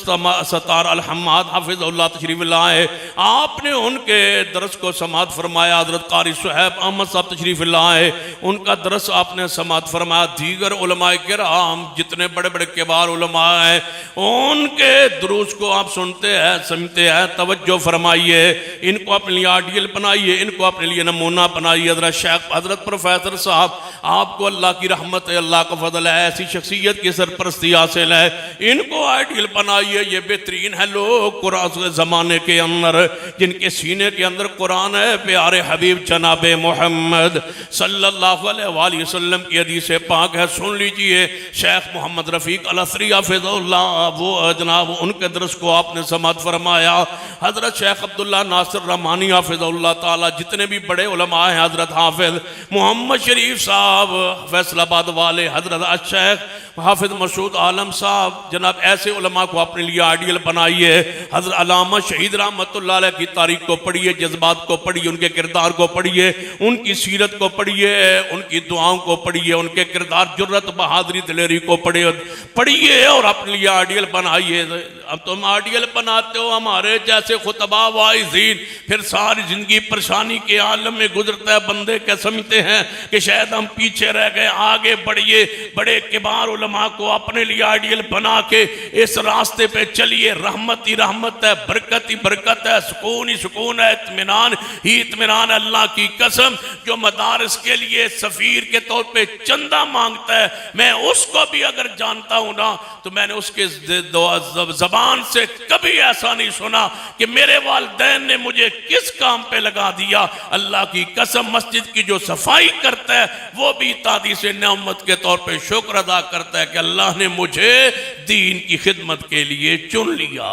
सत्तार अल हम्माद हाफिज़हुल्लाह तशरीफ़ लाए, आपने उनके दरस को समात फरमाया। हज़रत कारी सुहैब अहमद साहब तशरीफ़ लाए, उनका दरस आपने समात फरमाया। दीगर उलमा किराम जितने बड़े बड़े किबार उलमा हैं उनके दुरूस को आप सुनते हैं, समझते हैं, तवज्जो फरमाइए। इनको अपने लिए आइडियल बनाइए, इनको अपने लिए नमूना बनाइए। हज़रत शेख, हज़रत प्रोफेसर साहब, आपको अल्लाह की रहमत है, अल्लाह का फजल है, ऐसी शख्सियत की सरपरस्ती हासिल है, इनको आइडियल बनाइए। ये बेहतरीन है लोग कुरान के ज़माने के अंदर जिनके सीने के अंदर कुरान है। प्यारे हबीब जनाब मोहम्मद सल्लल्लाहु अलैहि वसल्लम की हदीस पाक है, सुन लीजिए। शेख मोहम्मद रफ़ीक अल-असरी हाफिज़हुल्लाह, वो जनाब उनके दरस को आपने समात फरमाया। हज़रत शेख अब्दुल्ला नासिर रहमानी हाफिज़हुल्लाह ताला, जितने भी बड़े उलमा हैं, हज़रत हाफिज़ मोहम्मद शरीफ साहब फैसलाबाद वाले, हज़रत शेख हाफिज़ मसूद आलम साहब, जनाब ऐसे उलमा को अपने लिए आइडियल बनाइए। हज़रत अल्लामा शहीद रहमतुल्लाह अलैह की तारीख को पढ़िए, जज्बात को पढ़िए, उनके किरदार को पढ़िए, उनकी सीरत को पढ़िए, उनकी दुआओं को पढ़िए, उनके किरदार, जुर्रत, बहादुरी, दिलेरी को पढ़िए और अपने लिए आइडियल बनाइए। अब तुम आइडियल बनाते हो हमारे जैसे खुतबा वाइज़ीन, फिर सारी जिंदगी परेशानी के आलम में गुजरता है। बंदे क्या समझते हैं कि शायद हम पीछे रह गए, आगे बढ़िए। बड़े किबार उलमा को अपने लिए आइडियल बना के इस रास्ते पे चलिए। रहमत ही रहमत है, बरकत ही बरकत है, सुकून ही सुकून है, इत्मीनान ही इत्मीनान। अल्लाह की कसम, जो मदारस के लिए सफीर के तौर पे चंदा मांगता है, मैं उसको भी अगर जानता हूं ना, तो मैंने उसके जबान से कभी ऐसा नहीं सुना कि मेरे वालिदैन ने मुझे किस काम पे लगा दिया। अल्लाह की कसम, मस्जिद की जो सफाई करता है वो भी तादी से नेमत के तौर पे शुक्र अदा करता है कि अल्लाह ने मुझे दीन की खिदमत के लिए चुन लिया।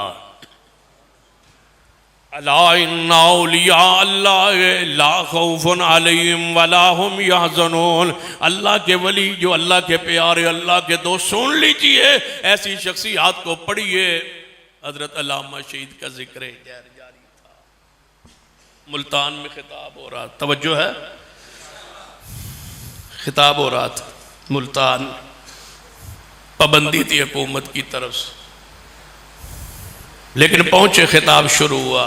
अला इन्ना औलिया अल्लाह ला खौफुन अलैहिम वला हुम यहज़नून। अल्लाह के वली, जो अल्लाह के प्यारे, अल्लाह के दोस्त, सुन लीजिए, ऐसी शख्सियत को पढ़िए। हजरत अल्लामा शहीद का जिक्र जारी था, मुल्तान में खिताब हो रहा, तवज्जो है, खिताब हो रहा था मुल्तान, पाबंदी थी हुकूमत की तरफ से, लेकिन पहुंचे खिताब शुरू हुआ।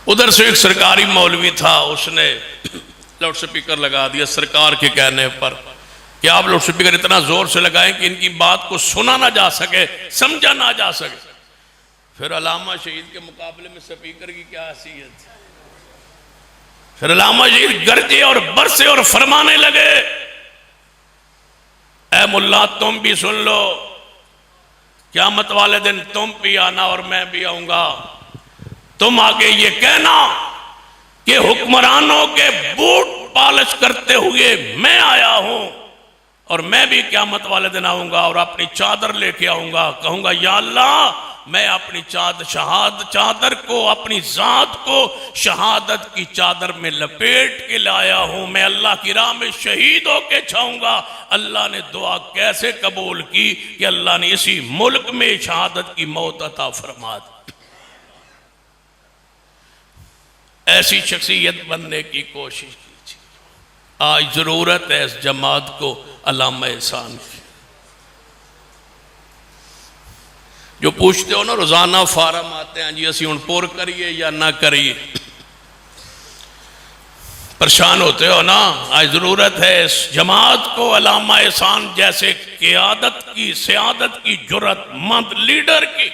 उधर से एक सरकारी मौलवी था, उसने लाउड स्पीकर लगा दिया सरकार के कहने पर कि आप लाउड स्पीकर इतना जोर से लगाएं कि इनकी बात को सुना ना जा सके, समझा ना जा सके। फिर अल्लामा शहीद के मुकाबले में स्पीकर की क्या हैसियत। फिर अल्लामा शहीद गरजे और बरसे और फरमाने लगे, ऐ मुल्ला तुम भी सुन लो, क़यामत वाले दिन तुम भी आना और मैं भी आऊंगा। तुम आगे ये कहना कि हुक्मरानों के बूट पालिश करते हुए मैं आया हूं, और मैं भी क़यामत वाले दिन आऊंगा और अपनी चादर लेके आऊंगा। कहूंगा या अल्लाह, मैं अपनी चादर को, अपनी जात को शहादत की चादर में लपेट के लाया हूं। मैं अल्लाह की राह में शहीद होके छाऊंगा। अल्लाह ने दुआ कैसे कबूल की कि अल्लाह ने इसी मुल्क में शहादत की मौत अता फरमा दी। ऐसी शख्सियत बनने की कोशिश कीजिए। आज जरूरत है इस जमात को अल्लामा एहसान की। जो पूछते हो ना, रोजाना फार्म आते हैं जी, असी हुण पुर करिए या ना करिए, परेशान होते हो ना। आज जरूरत है इस जमात को अल्लामा एहसान जैसे क़यादत की, सियादत की जुर्रतमंद लीडर की।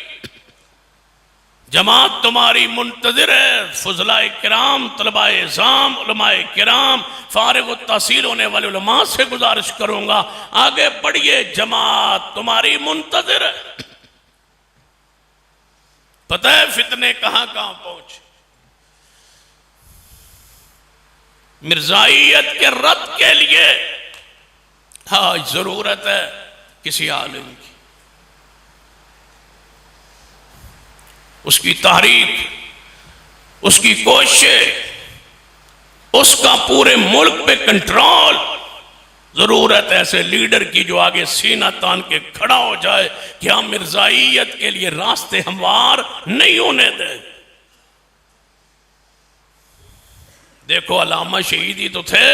जमात तुम्हारी मुंतजिर है। फुजलाए किराम, तलबाए इज़ाम, उलमाए किराम, फारिग तहसील होने वाले उलमा से गुजारिश करूंगा, आगे बढ़िए, जमात तुम्हारी मुंतजिर है। पता है फितने कहां कहां पहुंचे। मिर्जाइयत के रद्द के लिए हाँ जरूरत है किसी आलिम की, उसकी तहरीक, उसकी कोशिश, उसका पूरे मुल्क पे कंट्रोल। जरूरत है ऐसे लीडर की जो आगे सीना तान के खड़ा हो जाए कि हम मिर्जाइयत के लिए रास्ते हमवार नहीं होने दें। देखो अल्लामा शहीद ही तो थे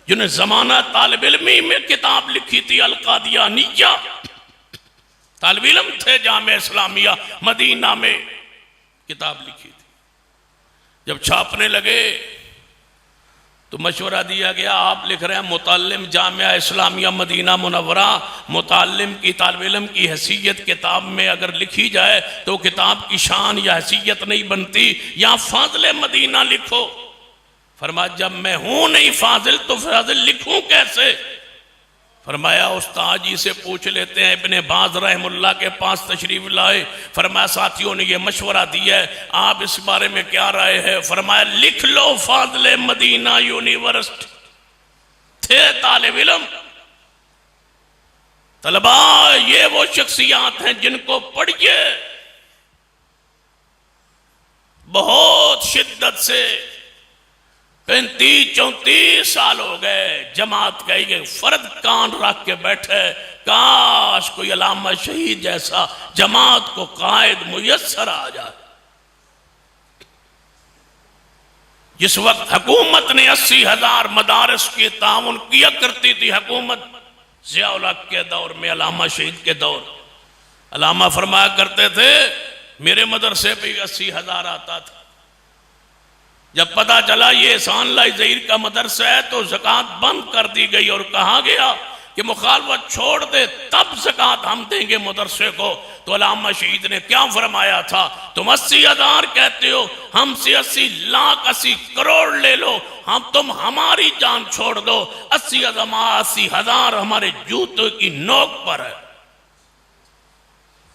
जिन्हें जमाना तालिब इल्मी में किताब लिखी थी, अल-कादियानिया। तालिब इल्म थे, जामे इस्लामिया मदीना में किताब लिखी थी। जब छापने लगे तो मशवरा दिया गया, आप लिख रहे हैं मुतालिम जामिया इस्लामिया मदीना मुनव्वरा, मुतालिम की, तालिब इल्म की हैसियत किताब में अगर लिखी जाए तो किताब की शान या हैसियत नहीं बनती, या फाजिल मदीना लिखो। फरमाया जब मैं हूं नहीं फाजिल तो फाजिल लिखूं कैसे। फरमाया उस्ताद जी से पूछ लेते हैं। इब्ने बाज रहमुल्लाह के पास तशरीफ लाए। फरमाया साथियों ने यह मशवरा दिया है, आप इस बारे में क्या राय है। फरमाया लिख लो फाजिल मदीना यूनिवर्सिटी। थे तालिब इल्म तलबा, ये वो शख्सियात हैं जिनको पढ़िए। बहुत शिद्दत से 35-34 साल हो गए जमात का एक फर्द कान रख के बैठे, काश कोई अल्लामा शहीद जैसा जमात को कायद मुयस्सर आ जाए। जिस वक्त हुकूमत ने 80,000 मदारस की ताउन किया करती थी, हुकूमत ज़िया-उल हक के दौर में, अल्लामा शहीद के दौर, अल्लामा फरमाया करते थे मेरे मदरसे पे 80,000 आता था। जब पता चला ये एहसान लाई ज़हीर का मदरसा है तो ज़कात बंद कर दी गई और कहा गया कि मुखालफत छोड़ दे तब ज़कात हम देंगे मदरसे को। तो अल्लामा शहीद ने क्या फरमाया था, तुम 80,000 कहते हो, हमसे 80 लाख 80 करोड़ ले लो, हम तुम हमारी जान छोड़ दो। 80,000 हमारे जूतों की नोक पर है।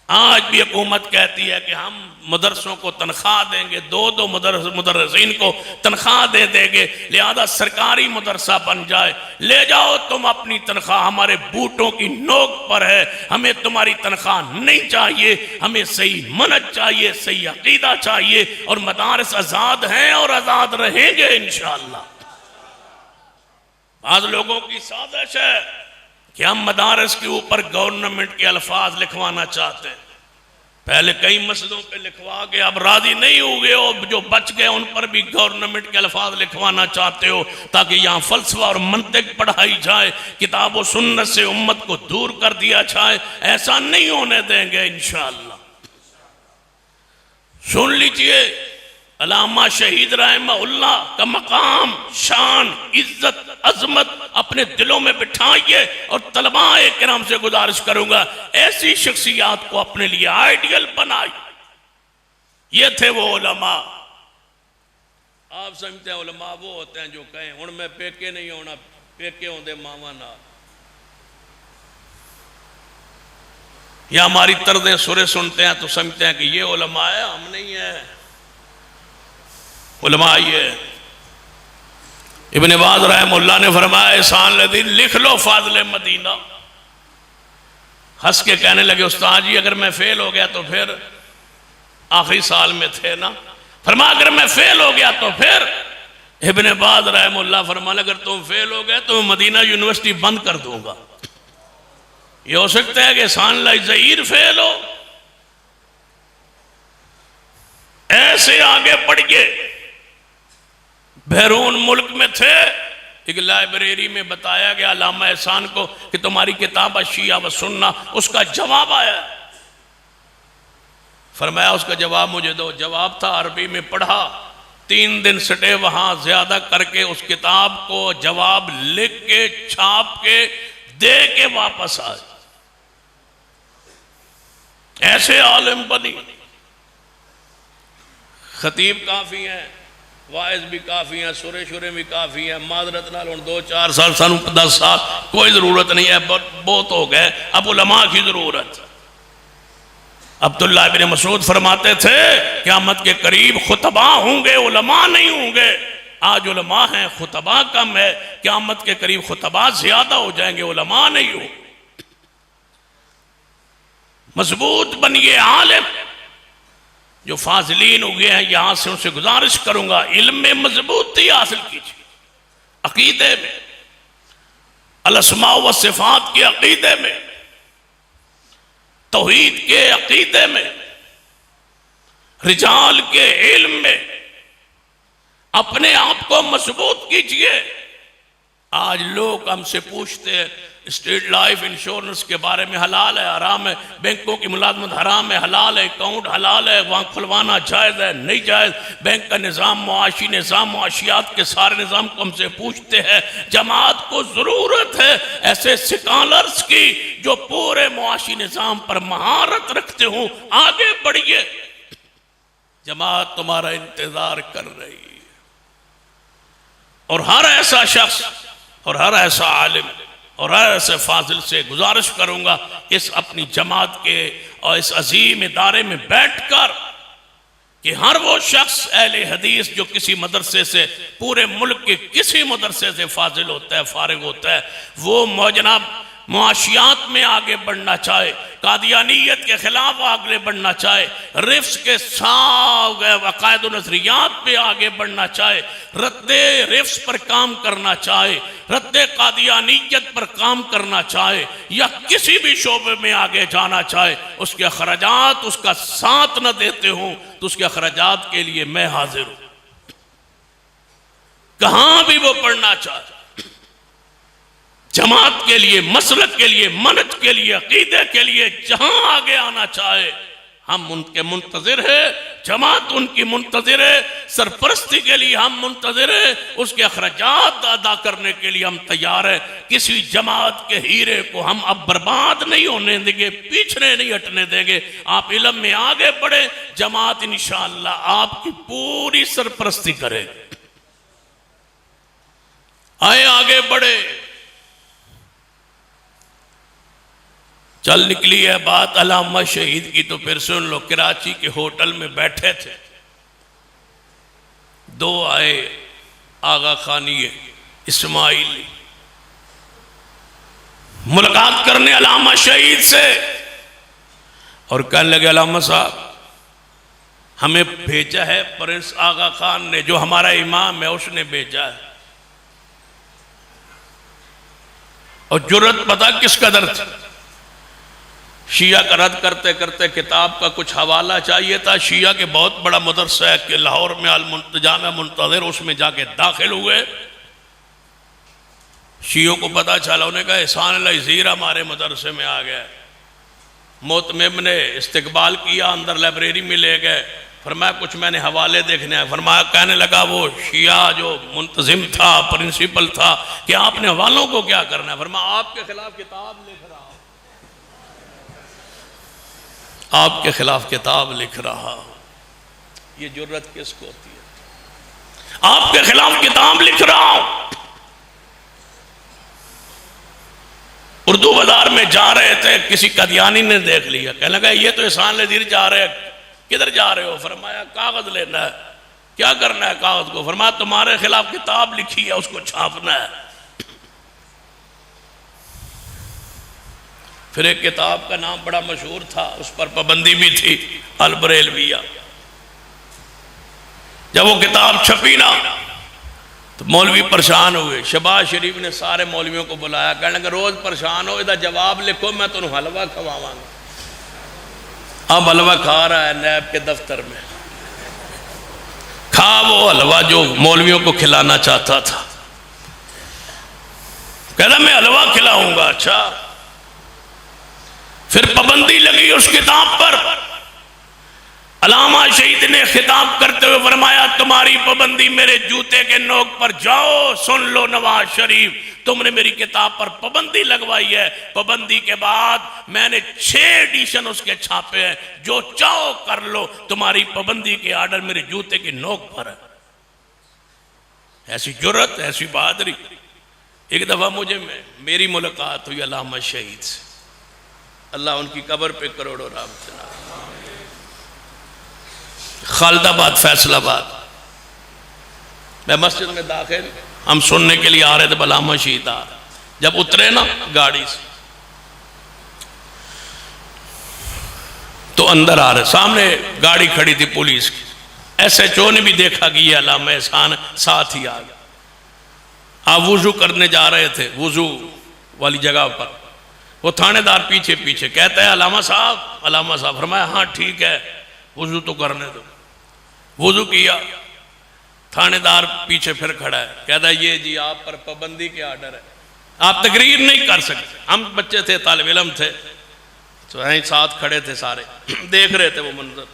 आज भी हुकूमत कहती है कि हम मदरसों को तनख्वाह देंगे, दो मुदर्रिसीन को तनख्वाह दे देंगे, लिहाजा सरकारी मदरसा बन जाए। ले जाओ तुम अपनी तनख्वाह, हमारे बूटों की नोक पर है, हमें तुम्हारी तनख्वाह नहीं चाहिए, हमें सही मनहज चाहिए, सही अकीदा चाहिए, और मदारस आज़ाद हैं और आज़ाद रहेंगे इंशाअल्लाह। आज लोगों की साजिश है कि हम मदारस के ऊपर गवर्नमेंट के अल्फाज लिखवाना चाहते हैं। पहले कई मस्जिदों पे लिखवा के अब राजी नहीं हो गए हो, जो बच गए उन पर भी गवर्नमेंट के अल्फाज लिखवाना चाहते हो, ताकि यहाँ फलसफा और मंतिक पढ़ाई जाए, किताब और सुन्नत से उम्मत को दूर कर दिया जाए। ऐसा नहीं होने देंगे इंशाअल्लाह। सुन लीजिए, अल्लामा शहीद रहमहुल्लाह का मकाम, शान, इज्जत, अजमत अपने दिलों में बिठाइए, और तलबाए किराम से गुजारिश करूंगा ऐसी शख्सियात को अपने लिए आइडियल बनाइए। ये थे वो उलमा। आप समझते हैं उलमा वो होते हैं जो कहें हुण मैं पेके नहीं होना, पेके होंदे मावा ना, या हमारी तर्ज़े सुरे सुनते हैं तो समझते हैं कि ये उलमा है, हम नहीं है। उलमा ये इब्ने बाज़ रहमहुल्लाह ने फरमाया, एहसान लदीन लिख लो फाज़िल मदीना। हंस के कहने लगे, उस्ताद जी अगर मैं फेल हो गया तो फिर, आखिरी साल में थे ना, फरमाया अगर मैं फेल हो गया तो फिर। इब्ने बाज़ रहमहुल्लाह फरमाया, अगर तुम फेल हो गए तो मदीना यूनिवर्सिटी बंद कर दूंगा। ये हो सकता है कि एहसान ज़हीर फेल हो। ऐसे आगे बढ़ गए। बैरून मुल्क में थे, एक लाइब्रेरी में बताया गया अल्लामा एहसान को कि तुम्हारी किताब अशिया व सुन्ना, उसका जवाब आया। फरमाया उसका जवाब मुझे दो। जवाब था अरबी में पढ़ा, 3 दिन सटे वहां, ज्यादा करके उस किताब को जवाब लिख के छाप के दे के वापस आए। ऐसे आलिम बनी। खतीब काफी हैं, वाइज भी काफ़ी हैं, सुरे शुरे भी काफ़ी हैं। माजरत नाल हुण 2-4 साल, सानू 10 साल कोई ज़रूरत नहीं है, बहुत हो गए, अब उलमा की ज़रूरत। अब्दुल्लाह इब्न मसूद फरमाते थे क़यामत के करीब खुतबा होंगे, उलमा नहीं होंगे। आज उलमा हैं, खुतबा कम है, क़यामत के करीब खुतबा ज़्यादा हो जाएंगे, उलमा नहीं हो। मजबूत बनिए आलिम। जो फाजिलीन हो गए हैं यहां से उनसे गुजारिश करूंगा, इल्म में मजबूती हासिल कीजिए, अकीदे में, अल-अस्मा व सिफात के अकीदे में, तौहीद के अकीदे में, रिजाल के इल्म में अपने आप को मजबूत कीजिए। आज लोग हमसे पूछते हैं स्टेट लाइफ इंश्योरेंस के बारे में, हलाल है हराम है, बैंकों की मुलाजमत हराम है हलाल है, अकाउंट हलाल है, वहाँ खुलवाना जायज़ है नहीं जायज़, बैंक का निज़ाम, मुआशी निज़ाम, मुआशियात के सारे निज़ाम को हमसे पूछते हैं। जमात को ज़रूरत है ऐसे स्कॉलर्स की जो पूरे मुआशी निज़ाम पर महारत रखते हों। आगे बढ़िए, जमात तुम्हारा इंतज़ार कर रही है। और हर ऐसा शख्स और हर ऐसा आलिम और हर ऐसे फाजिल से गुजारिश करूंगा, इस अपनी जमात के और इस अजीम इदारे में बैठकर कि हर वो शख्स अहले हदीस जो किसी मदरसे से, पूरे मुल्क के किसी मदरसे से फाजिल होता है, फारिग होता है, वो मौजनाब मुआशियात में आगे बढ़ना चाहे, कादियानियत के खिलाफ आगे बढ़ना चाहे, रिफ्स के साथ अकायद नजरियात पे आगे बढ़ना चाहे, रद्दे रिफ्स पर काम करना चाहे, रद्दे कादियानियत पर काम करना चाहे, या किसी भी शोबे में आगे जाना चाहे, उसके अखराजात उसका साथ न देते हों तो उसके अखराजात के लिए मैं हाजिर हूं। कहां भी वो पढ़ना चाहे, जमात के लिए, मसलक के लिए, मनहज के लिए, अकीदे के लिए, जहां आगे आना चाहे, हम उनके मुंतजिर है, जमात उनकी मुंतजिर है, सरपरस्ती के लिए हम मुंतजिर है, उसके अखराजात अदा करने के लिए हम तैयार है। किसी जमात के हीरे को हम अब बर्बाद नहीं होने देंगे, पीछे नहीं हटने देंगे। आप इल्म में आगे बढ़े, जमात इंशाअल्लाह आपकी पूरी सरपरस्ती करे। आए आगे बढ़े। चल निकली है बात अल्लामा शहीद की, तो फिर सुन लो। कराची के होटल में बैठे थे, दो आए आगा खानी इस्माइली, मुलाकात करने अल्लामा शहीद से, और कहने लगे अल्लामा साहब हमें भेजा है प्रिंस आगा खान ने, जो हमारा इमाम है उसने भेजा है। और जुर्रत पता किस कदर थी। शिया का रद्द करते करते किताब का कुछ हवाला चाहिए था। शिया के बहुत बड़ा मदरसा है कि लाहौर में जामा मुंतज़िर, उसमें जाके दाखिल हुए। शियों को पता चला, उन्हें कहा एहसान अल-अज़ीर हमारे मदरसे में आ गया। मोतमिम ने इस्तकबाल किया, अंदर लाइब्रेरी में ले गए। फरमाया कुछ मैंने हवाले देखने हैं। फरमाया, कहने लगा वो शिया जो मुंतजिम था, प्रिंसिपल था, कि आपने हवालों को क्या करना है। फरमाया आपके खिलाफ किताब लिख रहा हूं, आपके खिलाफ किताब लिख रहा हूं। ये जुर्रत किसको होती है? आपके खिलाफ किताब लिख रहा हूं। उर्दू बाजार में जा रहे थे, किसी कदियानी ने देख लिया, कहने लगा ये तो एहसान अल-अज़ीर जा रहे हैं, किधर जा रहे हो? फरमाया कागज लेना है। क्या करना है कागज को? फरमाया तुम्हारे खिलाफ किताब लिखी है, उसको छापना है। फिर एक किताब का नाम बड़ा मशहूर था, उस पर पाबंदी भी थी, अल बरेलविया। जब वो किताब छपी ना तो मौलवी परेशान हुए। शहबाज शरीफ ने सारे मौलवियों को बुलाया, कहने लगा रोज परेशान हो, इधर जवाब लिखो, मैं तुम्हें हलवा खवावांगा। अब हलवा खा रहा है नैब के दफ्तर में, खा वो हलवा जो मौलवियों को खिलाना चाहता था। कहना मैं हलवा खिलाऊंगा। अच्छा, फिर पाबंदी लगी उस किताब पर। अल्लामा शहीद ने खिताब करते हुए फरमाया तुम्हारी पाबंदी मेरे जूते के नोक पर। जाओ सुन लो नवाज शरीफ, तुमने मेरी किताब पर पाबंदी लगवाई है। पाबंदी के बाद मैंने 6 एडिशन उसके छापे हैं, जो चाहो कर लो, तुम्हारी पाबंदी के आर्डर मेरे जूते की नोक पर है। ऐसी जुर्रत, ऐसी बहादुरी। एक दफा मेरी मुलाकात हुई अल्लामा शहीद से, अल्लाह उनकी कब्र पे करोड़ों रहमत। खालिदाबाद फैसलाबाद, मैं मस्जिद में दाखिल, हम सुनने के लिए आ रहे थे, अल्लामा शहीद आ रहे। जब उतरे ना गाड़ी से तो अंदर आ रहे, सामने गाड़ी खड़ी थी पुलिस की। SHO ने भी देखा कि ये अल्लामा एहसान साथ ही आ गया। आप वुजू करने जा रहे थे, वुजू वाली जगह पर, वो थानेदार पीछे पीछे कहता है अल्लामा साहब। फरमाया हाँ ठीक है, वुजू तो करने दो। वुजू किया, थानेदार पीछे फिर खड़ा है, कहता है ये जी आप पर पाबंदी के आर्डर है, आप तकरीर नहीं कर सकते। हम बच्चे थे, तालिब इल्म थे, तो यहीं साथ खड़े थे सारे, देख रहे थे वो मंजर।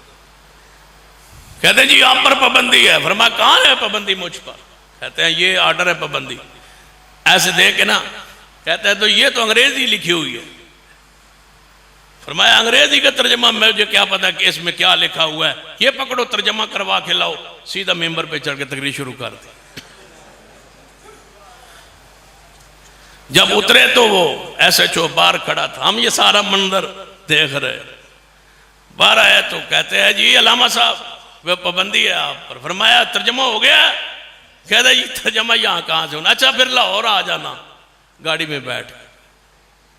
कहते जी आप पर पाबंदी है। फरमाया कहाँ है पाबंदी मुझ पर? कहते हैं ये आर्डर है पाबंदी। ऐसे देख के ना कहते हैं तो ये तो अंग्रेजी लिखी हुई है। फरमाया अंग्रेजी का तर्जमा मुझे क्या पता कि इसमें क्या लिखा हुआ है, ये पकड़ो तर्जमा करवा के लाओ। सीधा मेंबर पे चढ़ के तकरीर शुरू कर दी। जब उतरे तो वो SHO बाहर खड़ा था, हम ये सारा मंजर देख रहे। बाहर आया तो कहते हैं जी अल्लामा साहब वह पाबंदी है आप पर। फरमाया तर्जमा हो गया? कहता जी तर्जमा यहाँ कहाँ से होना? अच्छा फिर लाहौर आ जाना, गाड़ी में बैठ।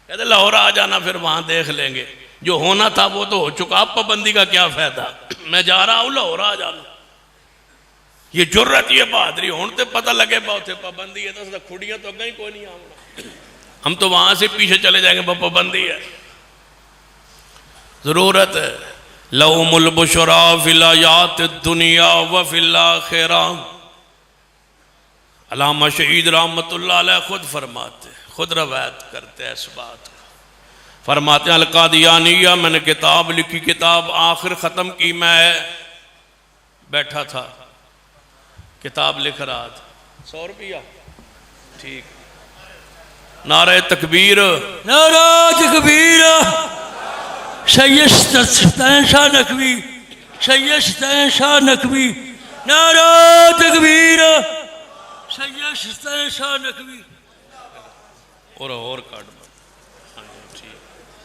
कहते लाहौर आ जाना, फिर वहां देख लेंगे, जो होना था वो तो हो चुका, अब पाबंदी का क्या फायदा, मैं जा रहा हूं लाहौर आ जाना। ये जुर्रत, ये बहादुरी। हूं तो पता लगे बहुत पाबंदी है तो खुड़ियां तो कहीं कोई नहीं आना, हम तो वहां से पीछे चले जाएंगे, पाबंदी है। जरूरत है लहुमुल बुशरा फिल हयात दुनिया व फिल आखिरा। अल्लामा शहीद रहमतुल्लाह अलैह खुद फरमाते, खुद रवायत करते हैं इस बात को। फरमाते अल कादियानिया, मैंने किताब लिखी, किताब आखिर ख़त्म की, मैं बैठा था किताब लिख रहा था। 100 रुपया ठीक। नारे तकबीर, नारा तकबीर, सैयद शाह नकवी, सैयद शाह नकवी, नारा तकबीर, सैयद शाह नकवी, और काट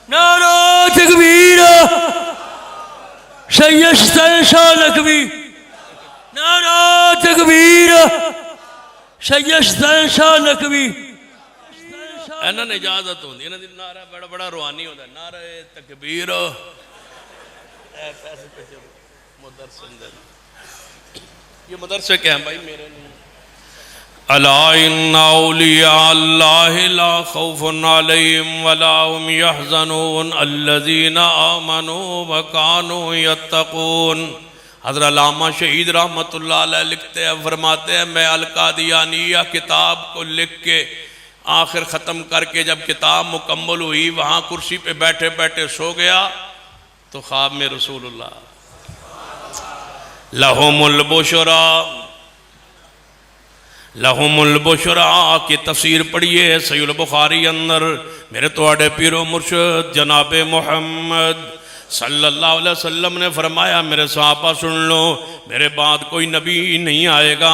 नारा तकबीर, सैयद शाह नकवी, नारा तकबीर, सैयद शाह नकवी। इन्होंने इजाजत होती इन्होंने नारा बड़ा बड़ा रूहानी होता है। नारा तकबीर ये मदरसे क्या है भाई मेरे नहीं। अला इन्ना औलिया अल्लाहि ला खौफुन अलैहिम वला हुम यहज़नून अल्लज़ीना आमनू व कानू यत्तकून। हज़रत अल्लामा शहीद रहमतुल्लाह अलैह लिखते हैं, फरमाते हैं मैं अल कादियानिया किताब को लिख के आखिर ख़त्म करके जब किताब मुकम्मल हुई, वहाँ कुर्सी पे बैठे बैठे सो गया तो ख्वाब में रसूलुल्लाह लहुमुल बुशरा, लहुमुल बुशरा की तफसीर पढ़िए सहीह बुखारी अंदर। मेरे तोड़े पीरो मुर्शद जनाब मोहम्मद सल्लल्लाहु अलैहि वसल्लम ने फरमाया, मेरे सहाबा सुन लो, मेरे बाद कोई नबी नहीं आएगा,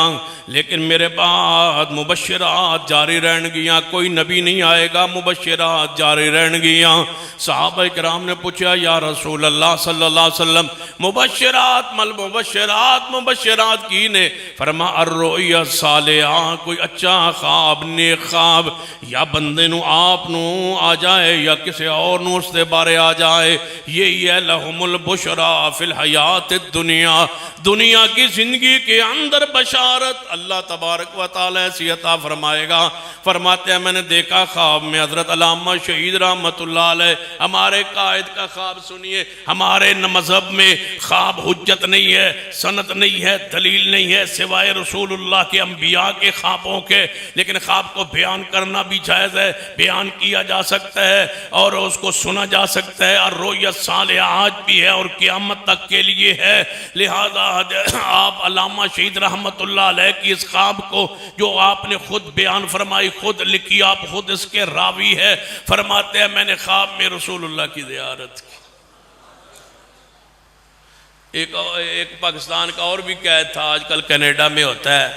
लेकिन मेरे बाद मुबश्शिरात जारी रहनगियाँ। कोई नबी नहीं आएगा, मुबश्शिरात जारी रहनगियाँ। सहाबा इकराम ने पूछा, या रसूल अल्लाह सल्लल्लाहु अलैहि वसल्लम मुबश्शिरात मल मुबश्शिरात, मुबश्शिरात की ने? फरमा अर्रुया सालिहा, कोई अच्छा ख्वाब, नेक ख्वाब या बंदे नू आप नू आ जाए या किसी और नू उसके बारे आ जाए, यही है लहुमुल बुशरा फिल हयात दुनिया, दुनिया की जिंदगी के अंदर बशारत अल्लाह तबारक व तआला ऐसी अता फरमाएगा। फरमाते हैं मैंने देखा ख्वाब में हजरत अल्लामा शहीद रहमतुल्लाह अलैह, हमारे कायद का ख्वाब सुनिए। हमारे मजहब में ख्वाब हुज्जत नहीं है, सनत नहीं है, दलील नहीं है सिवाय रसूलुल्लाह के अंबिया के ख्वाबों के, लेकिन ख्वाब को बयान करना भी जायज़ है, बयान किया जा सकता है और उसको सुना जा सकता है। और रोयत सालिहा आज भी है और क़यामत तक के लिए है। लिहाजा आप अल्लामा शहीद रहमतुल्लाह अलैह की इस ख्वाब को जो आपने खुद बयान फरमाई, खुद लिखी, आप खुद इसके रावी है। फरमाते हैं मैंने ख्वाब में रसूलुल्लाह की ज़ियारत की। एक पाकिस्तान का और भी कैद था, आजकल कनाडा में होता है,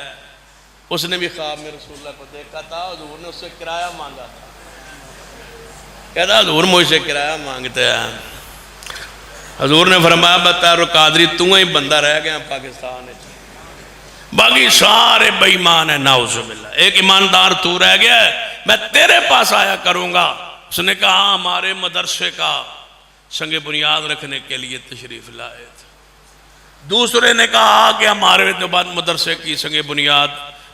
उसने भी ख्वाब में रसूलुल्लाह को देखा था। हुजूर ने उससे किराया मांगा था, कहता हुजूर मुझसे किराया मांगते हैं। हजूर ने फरमाया बता कादरी तू ही बंदा रह गया पाकिस्तान में, बाकी सारे बेईमान है, नाउज़ुबिल्लाह, एक ईमानदार तू रह गया है, मैं तेरे पास आया करूंगा। उसने कहा हमारे मदरसे का संगे बुनियाद रखने के लिए तशरीफ लाए थे। दूसरे ने कहा कि हमारे तो बाद मदरसे की संगे बुनियाद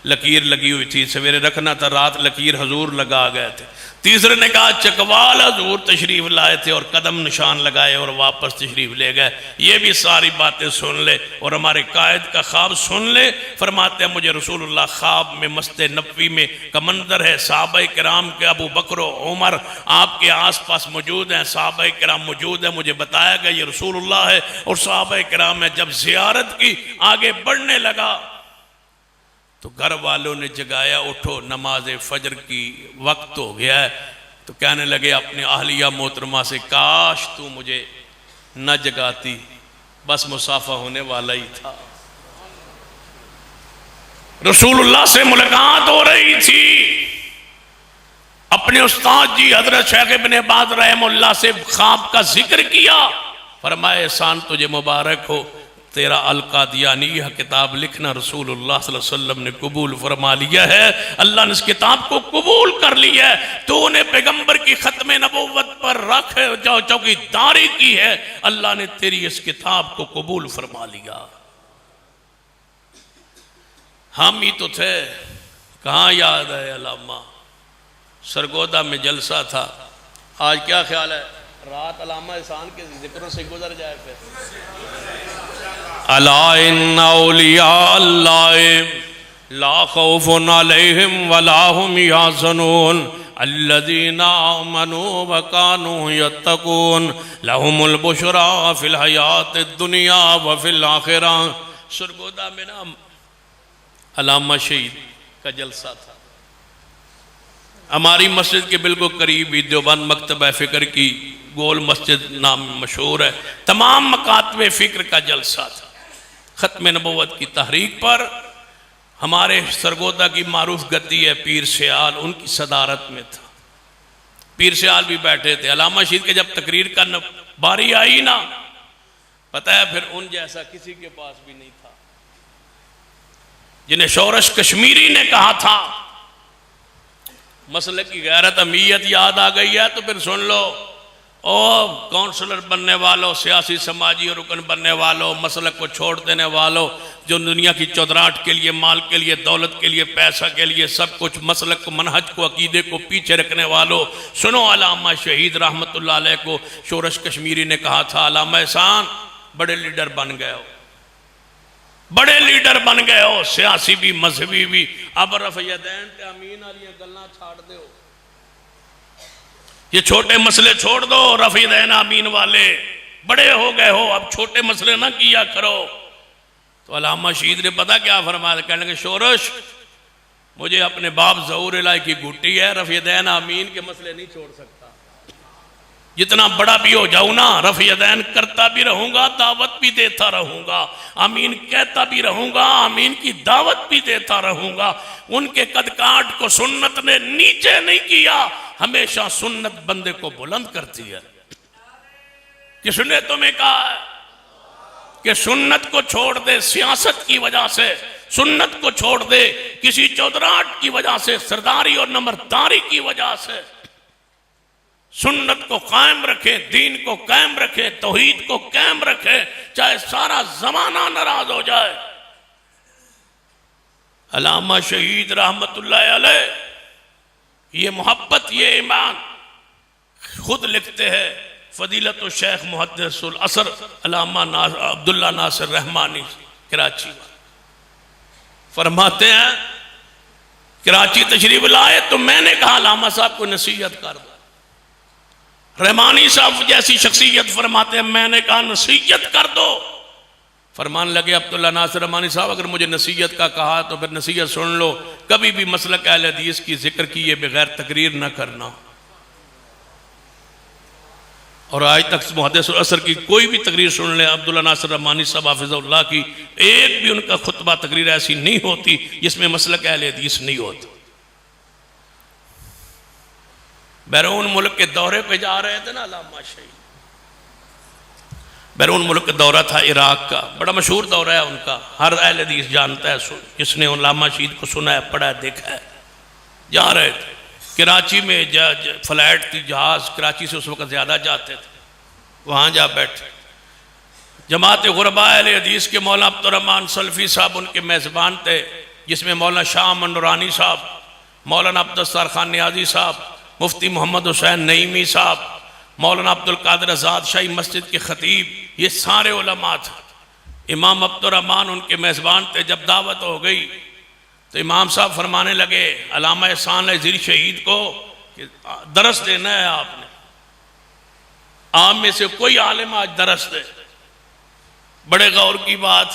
लकीर लगी हुई थी, सवेरे रखना था, रात लकीर हजूर लगा गए थे। तीसरे ने कहा चकवाल हजूर तशरीफ लाए थे और कदम निशान लगाए और वापस तशरीफ ले गए। ये भी सारी बातें सुन ले और हमारे कायद का ख्वाब सुन ले। फरमाते हैं मुझे रसूलुल्लाह ख्वाब में मस्ते नबवी में का मंजर है, सहाबा किराम के अबू बकर उमर आपके आसपास मौजूद हैं, सहाबा किराम मौजूद है, मुझे बताया गया ये रसूलुल्लाह है। और सहाबा किराम ने जब जियारत की, आगे बढ़ने लगा तो घर वालों ने जगाया, उठो नमाज फजर की वक्त हो गया है। तो कहने लगे अपने अहलिया मोहतरमा से, काश तू मुझे न जगाती, बस मुसाफा होने वाला ही था। रसूलुल्लाह से मुलाकात हो रही थी। अपने उस्ताद जी हजरत शेख इब्न बाज रहमतुल्लाह से ख्वाब का जिक्र किया। फरमाए एहसान तुझे मुबारक हो, तेरा अल कादियानिया किताब लिखना रसूलुल्लाह सल्लल्लाहु अलैहि वसल्लम ने कबूल फरमा लिया है। अल्लाह ने इस किताब को कबूल कर लिया है। तो उन्हें पैगंबर की खत्म नबूवत पर रख जो चौकीदारी की है, अल्लाह ने तेरी इस किताब को कबूल फरमा लिया। हम ही तो थे, कहाँ याद है अलामा, सरगोदा में जलसा था। आज क्या ख्याल है, रात अलामा एहसान के जिक्रों से गुजर जाए। फिर अला इन्ना औलिया अल्लाह ला खौफुन अलैहिम वला हुम यहज़नून अल्लज़ीना आमनू व कानू यत्तकून लहुमुल बुशरा फिल हयातिद दुनिया व फिल आखिरा। सरगोदा में ना अल्लामा शहीद का जलसा था। हमारी मस्जिद के बिल्कुल करीब ही देवबंद मकतबा फ़िक्र की गोल मस्जिद नाम मशहूर है, तमाम मकातबे फ़िक्र का जलसा था। ख़त्म नबुव्वत की तहरीक पर हमारे सरगोदा की मारूफ गद्दी है पीर सियाल, उनकी सदारत में था। पीर सियाल भी बैठे थे। अल्लामा शहीद के जब तकरीर का बारी आई ना, पता है फिर उन जैसा किसी के पास भी नहीं था। जिन्हें शोरश कश्मीरी ने कहा था मसले की गैरत अमीयत याद आ गई है तो फिर सुन लो, ओ काउंसलर बनने वालों, सियासी समाजी रुकन बनने वालों, मसलक को छोड़ देने वालों, जो दुनिया की चौधराहट के लिए, माल के लिए, दौलत के लिए, पैसा के लिए, सब कुछ मसलक को, मनहज को, अकीदे को पीछे रखने वालों, सुनो अल्लामा शहीद रहमतुल्लाह अलैह को शोरश कश्मीरी ने कहा था, अल्लामा एहसान बड़े लीडर बन गए हो, बड़े लीडर बन गए हो, सियासी भी मजहबी भी, अब रफ़यदैन ते अमीन वाली गल्लां छाड़ दो, ये छोटे मसले छोड़ दो, रफ़ीदैन अमीन वाले बड़े हो गए हो, अब छोटे मसले ना किया करो। तो अल्लामा शहीद ने पता क्या फरमाया, कहने लगे शोरश मुझे अपने बाप ज़हूर इलाही की गुट्टी है, रफ़ीदैन अमीन के मसले नहीं छोड़ सकता। जितना बड़ा भी हो जाऊं ना, रफ़ीदैन करता भी रहूंगा, दावत भी देता रहूंगा, अमीन कहता भी रहूंगा, अमीन की दावत भी देता रहूंगा। उनके कदकाठ को सुन्नत ने नीचे नहीं किया, हमेशा सुन्नत बंदे को बुलंद करती है। किसने तुम्हें कहा है कि सुन्नत को छोड़ दे सियासत की वजह से, सुन्नत को छोड़ दे किसी चौधराहट की वजह से, सरदारी और नंबरदारी की वजह से? सुन्नत को कायम रखे, दीन को कायम रखे, तौहीद को कायम रखे, चाहे सारा जमाना नाराज हो जाए। अल्लामा शहीद रहमतुल्लाह अलैह ये मोहब्बत, ये ईमान खुद लिखते हैं। फजीलत शेख मुहद्दिसुल असर अल्लामा अब्दुल्ला नासिर रहमानी कराची फरमाते हैं, कराची तशरीफ लाए तो मैंने कहा अल्लामा साहब को नसीहत कर दो। रहमानी साहब जैसी शख्सियत फरमाते हैं, मैंने कहा नसीहत कर दो। फरमान लगे अब्दुल्ला नासिर रहमानी साहब अगर मुझे नसीहत का कहा तो फिर नसीहत सुन लो, कभी भी मसलक अहले हदीस की जिक्र किए बगैर तकरीर न करना। और आज तक मुहद्दिस असर की कोई भी तकरीर सुन ले अब्दुल्ला नासिर रहमानी साहब हाफिज़हुल्लाह की, एक भी उनका खुतबा तकरीर ऐसी नहीं होती जिसमें मसलक अहले हदीस नहीं होता। बैरून मुल्क के दौरे पे जा रहे थे ना अल्लामा शहीद, बैरून मुल्क का दौरा था इराक का, बड़ा मशहूर दौरा है उनका, हर अहले हदीस जानता है, जिसने अल्लामा शहीद को सुना है, पढ़ा है, देखा है। जा रहे थे कराची में, फ्लाइट थी, जहाज कराची से उस वक्त ज़्यादा जाते थे, वहाँ जा बैठे। जमात गुरबा अहले हदीस के मौलाना अब्दुर्रहमान सल्फी साहब उनके मेज़बान थे, जिसमें मौलाना शाह अमन नूरानी साहब, मौलाना अब्दुस्तार खान नियाजी साहब, मुफ्ती मोहम्मद हुसैन नईमी साहब, मौलाना अब्दुल कादिर आज़ाद शाही मस्जिद के खतीब, ये सारे उलमा थे। इमाम अब्दुर्रहमान उनके मेज़बान थे। जब दावत हो गई तो इमाम साहब फरमाने लगे अल्लामा एहसान ज़ीर शहीद को कि दरस देना है आपने, आप में से कोई आलिम आज दरस दे। बड़े गौर की बात,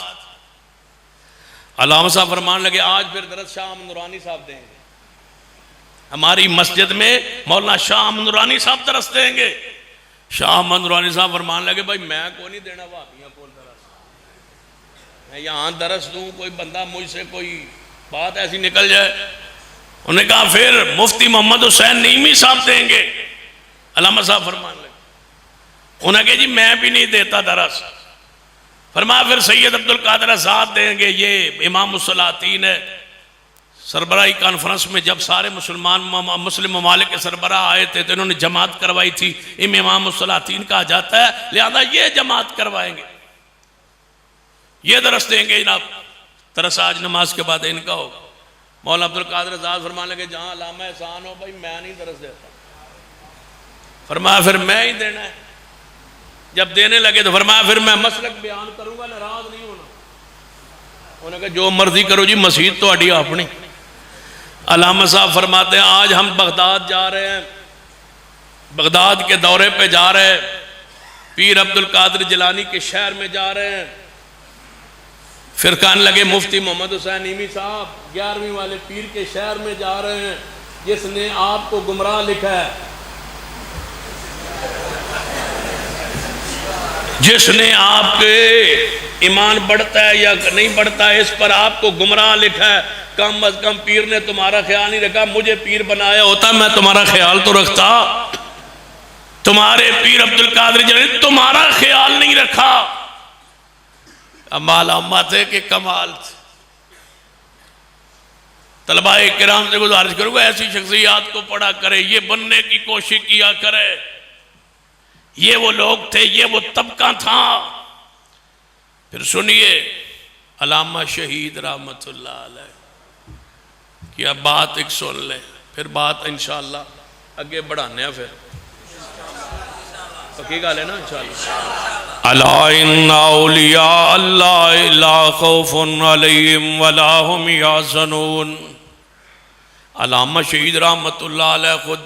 अल्लामा साहब फरमाने लगे आज फिर दरस शाह अहमद नूरानी साहब देंगे, हमारी मस्जिद में मौलाना शाह अहमद नूरानी साहब दरस देंगे। शाह अहमद नूरानी साहब फरमान लगे भाई मैं को नहीं देना वापियां को दरस, मैं यहाँ दरस दूँ, कोई बंदा मुझसे कोई बात ऐसी निकल जाए। उन्होंने कहा फिर मुफ्ती मोहम्मद हुसैन नईमी साहब देंगे। अल्लामा साहब फरमान लगे, उन्होंने कहा जी मैं भी नहीं देता दरस। फरमाया फिर सैयद अब्दुल कादिर आज़ाद देंगे, ये इमाम मुसलातीन है। सरबराही कॉन्फ्रेंस में जब सारे मुस्लिम ममालिक के सरबराह आए थे तो इन्होंने जमात करवाई थी, इन्हें इमाम मुसलातीन कहा जाता है, लिहाजा ये जमात करवाएंगे, ये दरस देंगे जनाब। तरस आज नमाज के बाद इनका होगा। मौलाना अब्दुल कादिर आज़ाद फरमाने लगे जहाँ अल्लामा एहसान हो भाई मैं नहीं दरस देता। फरमाया फिर मैं ही देना है। जब देने लगे तो फरमाया फिर मैं मसलक बयान करूंगा, नाराज नहीं होना। उन्होंने कहा जो मर्जी करो जी, मसीत तो अड़ी अपनी, अल्लामा साहब फरमाते हैं आज हम बगदाद जा रहे हैं, बगदाद के दौरे पे जा रहे हैं, पीर अब्दुल कादिर जिलानी के शहर में जा रहे हैं। फिर कहने लगे मुफ्ती मोहम्मद हुसैन ईमी साहब 11वीं वाले पीर के शहर में जा रहे हैं जिसने आपको गुमराह लिखा है, जिसने आपके ईमान बढ़ता है या नहीं बढ़ता है इस पर आपको गुमराह लिखा है। कम अज कम पीर ने तुम्हारा ख्याल नहीं रखा, मुझे पीर बनाया होता मैं तुम्हारा ख्याल तो रखता। तुम्हारे पीर अब्दुल कादिर जिलानी तुम्हारा ख्याल नहीं रखा। अमाल अम्मा थे कि कमाल थे। तलबाए किराम से गुजारिश करूंगा ऐसी शख्सियात को पढ़ा करे, ये बनने की कोशिश किया करे। ये वो लोग थे, ये वो तबका था। फिर सुनिए अल्लामा शहीद रहमतुल्लाह अलैह की अब बात एक सुन ले, फिर बात इंशाअल्लाह आगे बढ़ाने। फिर पक्की गल है ना इंशाअल्लाह। अला इन्ना औलिया अल्लाह ला खौफुन अलैहिम वला हुम यहज़नून। अल्लामा शहीद रहमतुल्लाह अलैह खुद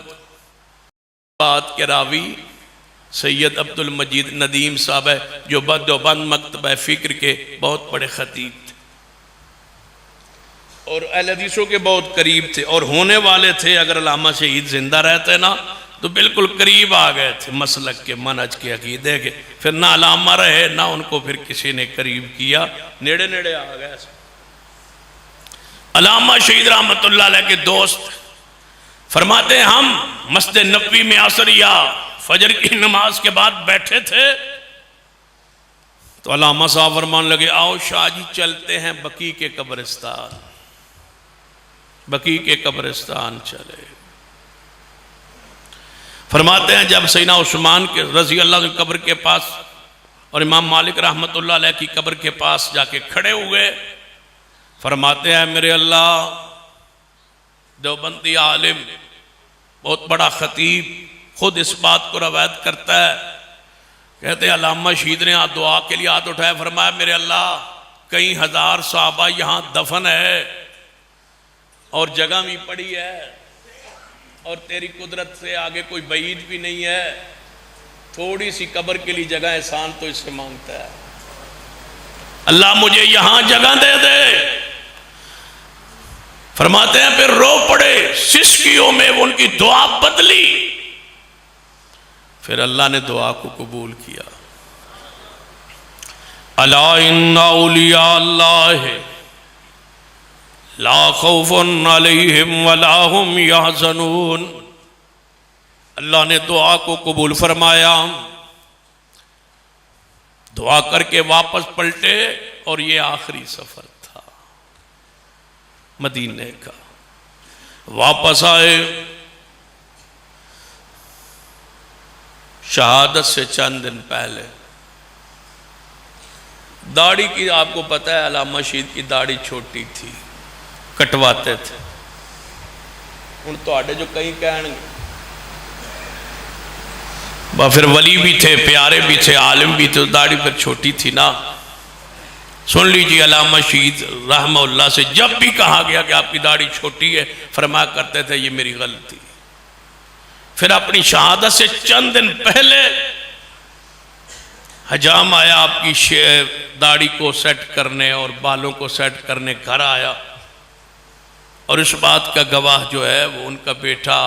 बात के रावी सैयद अब्दुल मजीद नदीम साहब है जो देवबंद मकतबा फ़िक्र के बहुत बड़े खतीब थे और अहले हदीसों के बहुत करीब थे और होने वाले थे। अगर अल्लामा शहीद जिंदा रहते ना तो बिल्कुल करीब आ गए थे मसलक के, मनहज के, अकीदे के। फिर ना अल्लामा रहे ना उनको फिर किसी ने करीब किया, नेड़े नेड़े आ गए। अल्लामा शहीद रहमतुल्लाह अलैह के दोस्त फरमाते हैं हम मस्जिद नबवी में असर या फजर की नमाज के बाद बैठे थे तो अल्लामा साहब फरमान लगे आओ शाह जी चलते हैं बकी के कब्रिस्तान। बकी के कब्रिस्तान चले। फरमाते हैं जब सैयदना उस्मान के रजी अल्लाह की कब्र के पास और इमाम मालिक रहमतुल्लाह अलैह की कब्र के पास जाके खड़े हुए, फरमाते हैं मेरे अल्लाह देवबंदी आलिम बहुत बड़ा खतीब खुद इस बात को रवायत करता है। कहते हैं अल्लामा शहीद ने दुआ के लिए हाथ उठाया, फरमाया मेरे अल्लाह कई हजार सहाबा यहाँ दफन है और जगह भी पड़ी है और तेरी कुदरत से आगे कोई बईद भी नहीं है, थोड़ी सी कब्र के लिए जगह एहसान तो इससे मांगता है। अल्लाह मुझे यहां जगह दे दे। फरमाते हैं फिर रो पड़े, सिसकियों में वो उनकी दुआ बदली। फिर अल्लाह ने दुआ को कबूल किया। अला इन्ना औलिया अल्लाह ला खौफुन अलैहिम वला हुम यहज़नून। अल्लाह ने दुआ को कबूल फरमाया। दुआ करके वापस पलटे और ये आखिरी सफर था मदीने का। वापस आए, शहादत से चंद दिन पहले दाढ़ी की, आपको पता है अल्लामा शहीद की दाढ़ी छोटी थी, कटवाते थे। हुण तुहाडे जो कई कहणगे फिर वली भी थे, प्यारे भी थे, आलिम भी थे, दाढ़ी पर छोटी थी ना। सुन लीजिए अल्लामा शहीद रहमतुल्लाह से जब भी कहा गया कि आपकी दाढ़ी छोटी है, फरमाया करते थे ये मेरी गलती। फिर अपनी शहादत से चंद दिन पहले हजाम आया आपकी दाढ़ी को सेट करने और बालों को सेट करने घर आया और इस बात का गवाह जो है वो उनका बेटा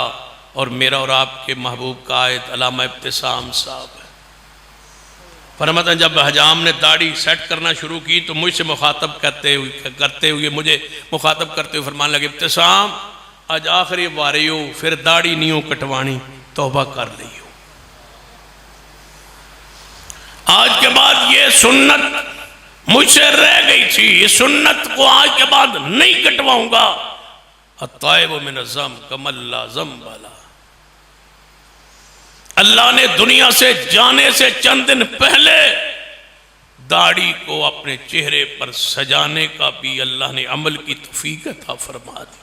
और मेरा और आपके महबूब कायद अल्लामा इब्तिसाम साहब है। फरमाते हैं जब हजाम ने दाढ़ी सेट करना शुरू की तो मुझसे मुखातब करते हुए मुझे मुखातब करते हुए फरमान लगे इब्तिसाम आज आखिरी बारी हो, फिर दाढ़ी नहीं हो कटवानी, तौबा कर ली हो। आज के बाद ये सुन्नत मुझसे रह गई थी, ये सुन्नत को आज के बाद नहीं कटवाऊंगा। अत्ताइब मिन ज़म कमल्ला ज़म वाला। अल्लाह ने दुनिया से जाने से चंद दिन पहले दाढ़ी को अपने चेहरे पर सजाने का भी अल्लाह ने अमल की तौफीक अता फरमा दी।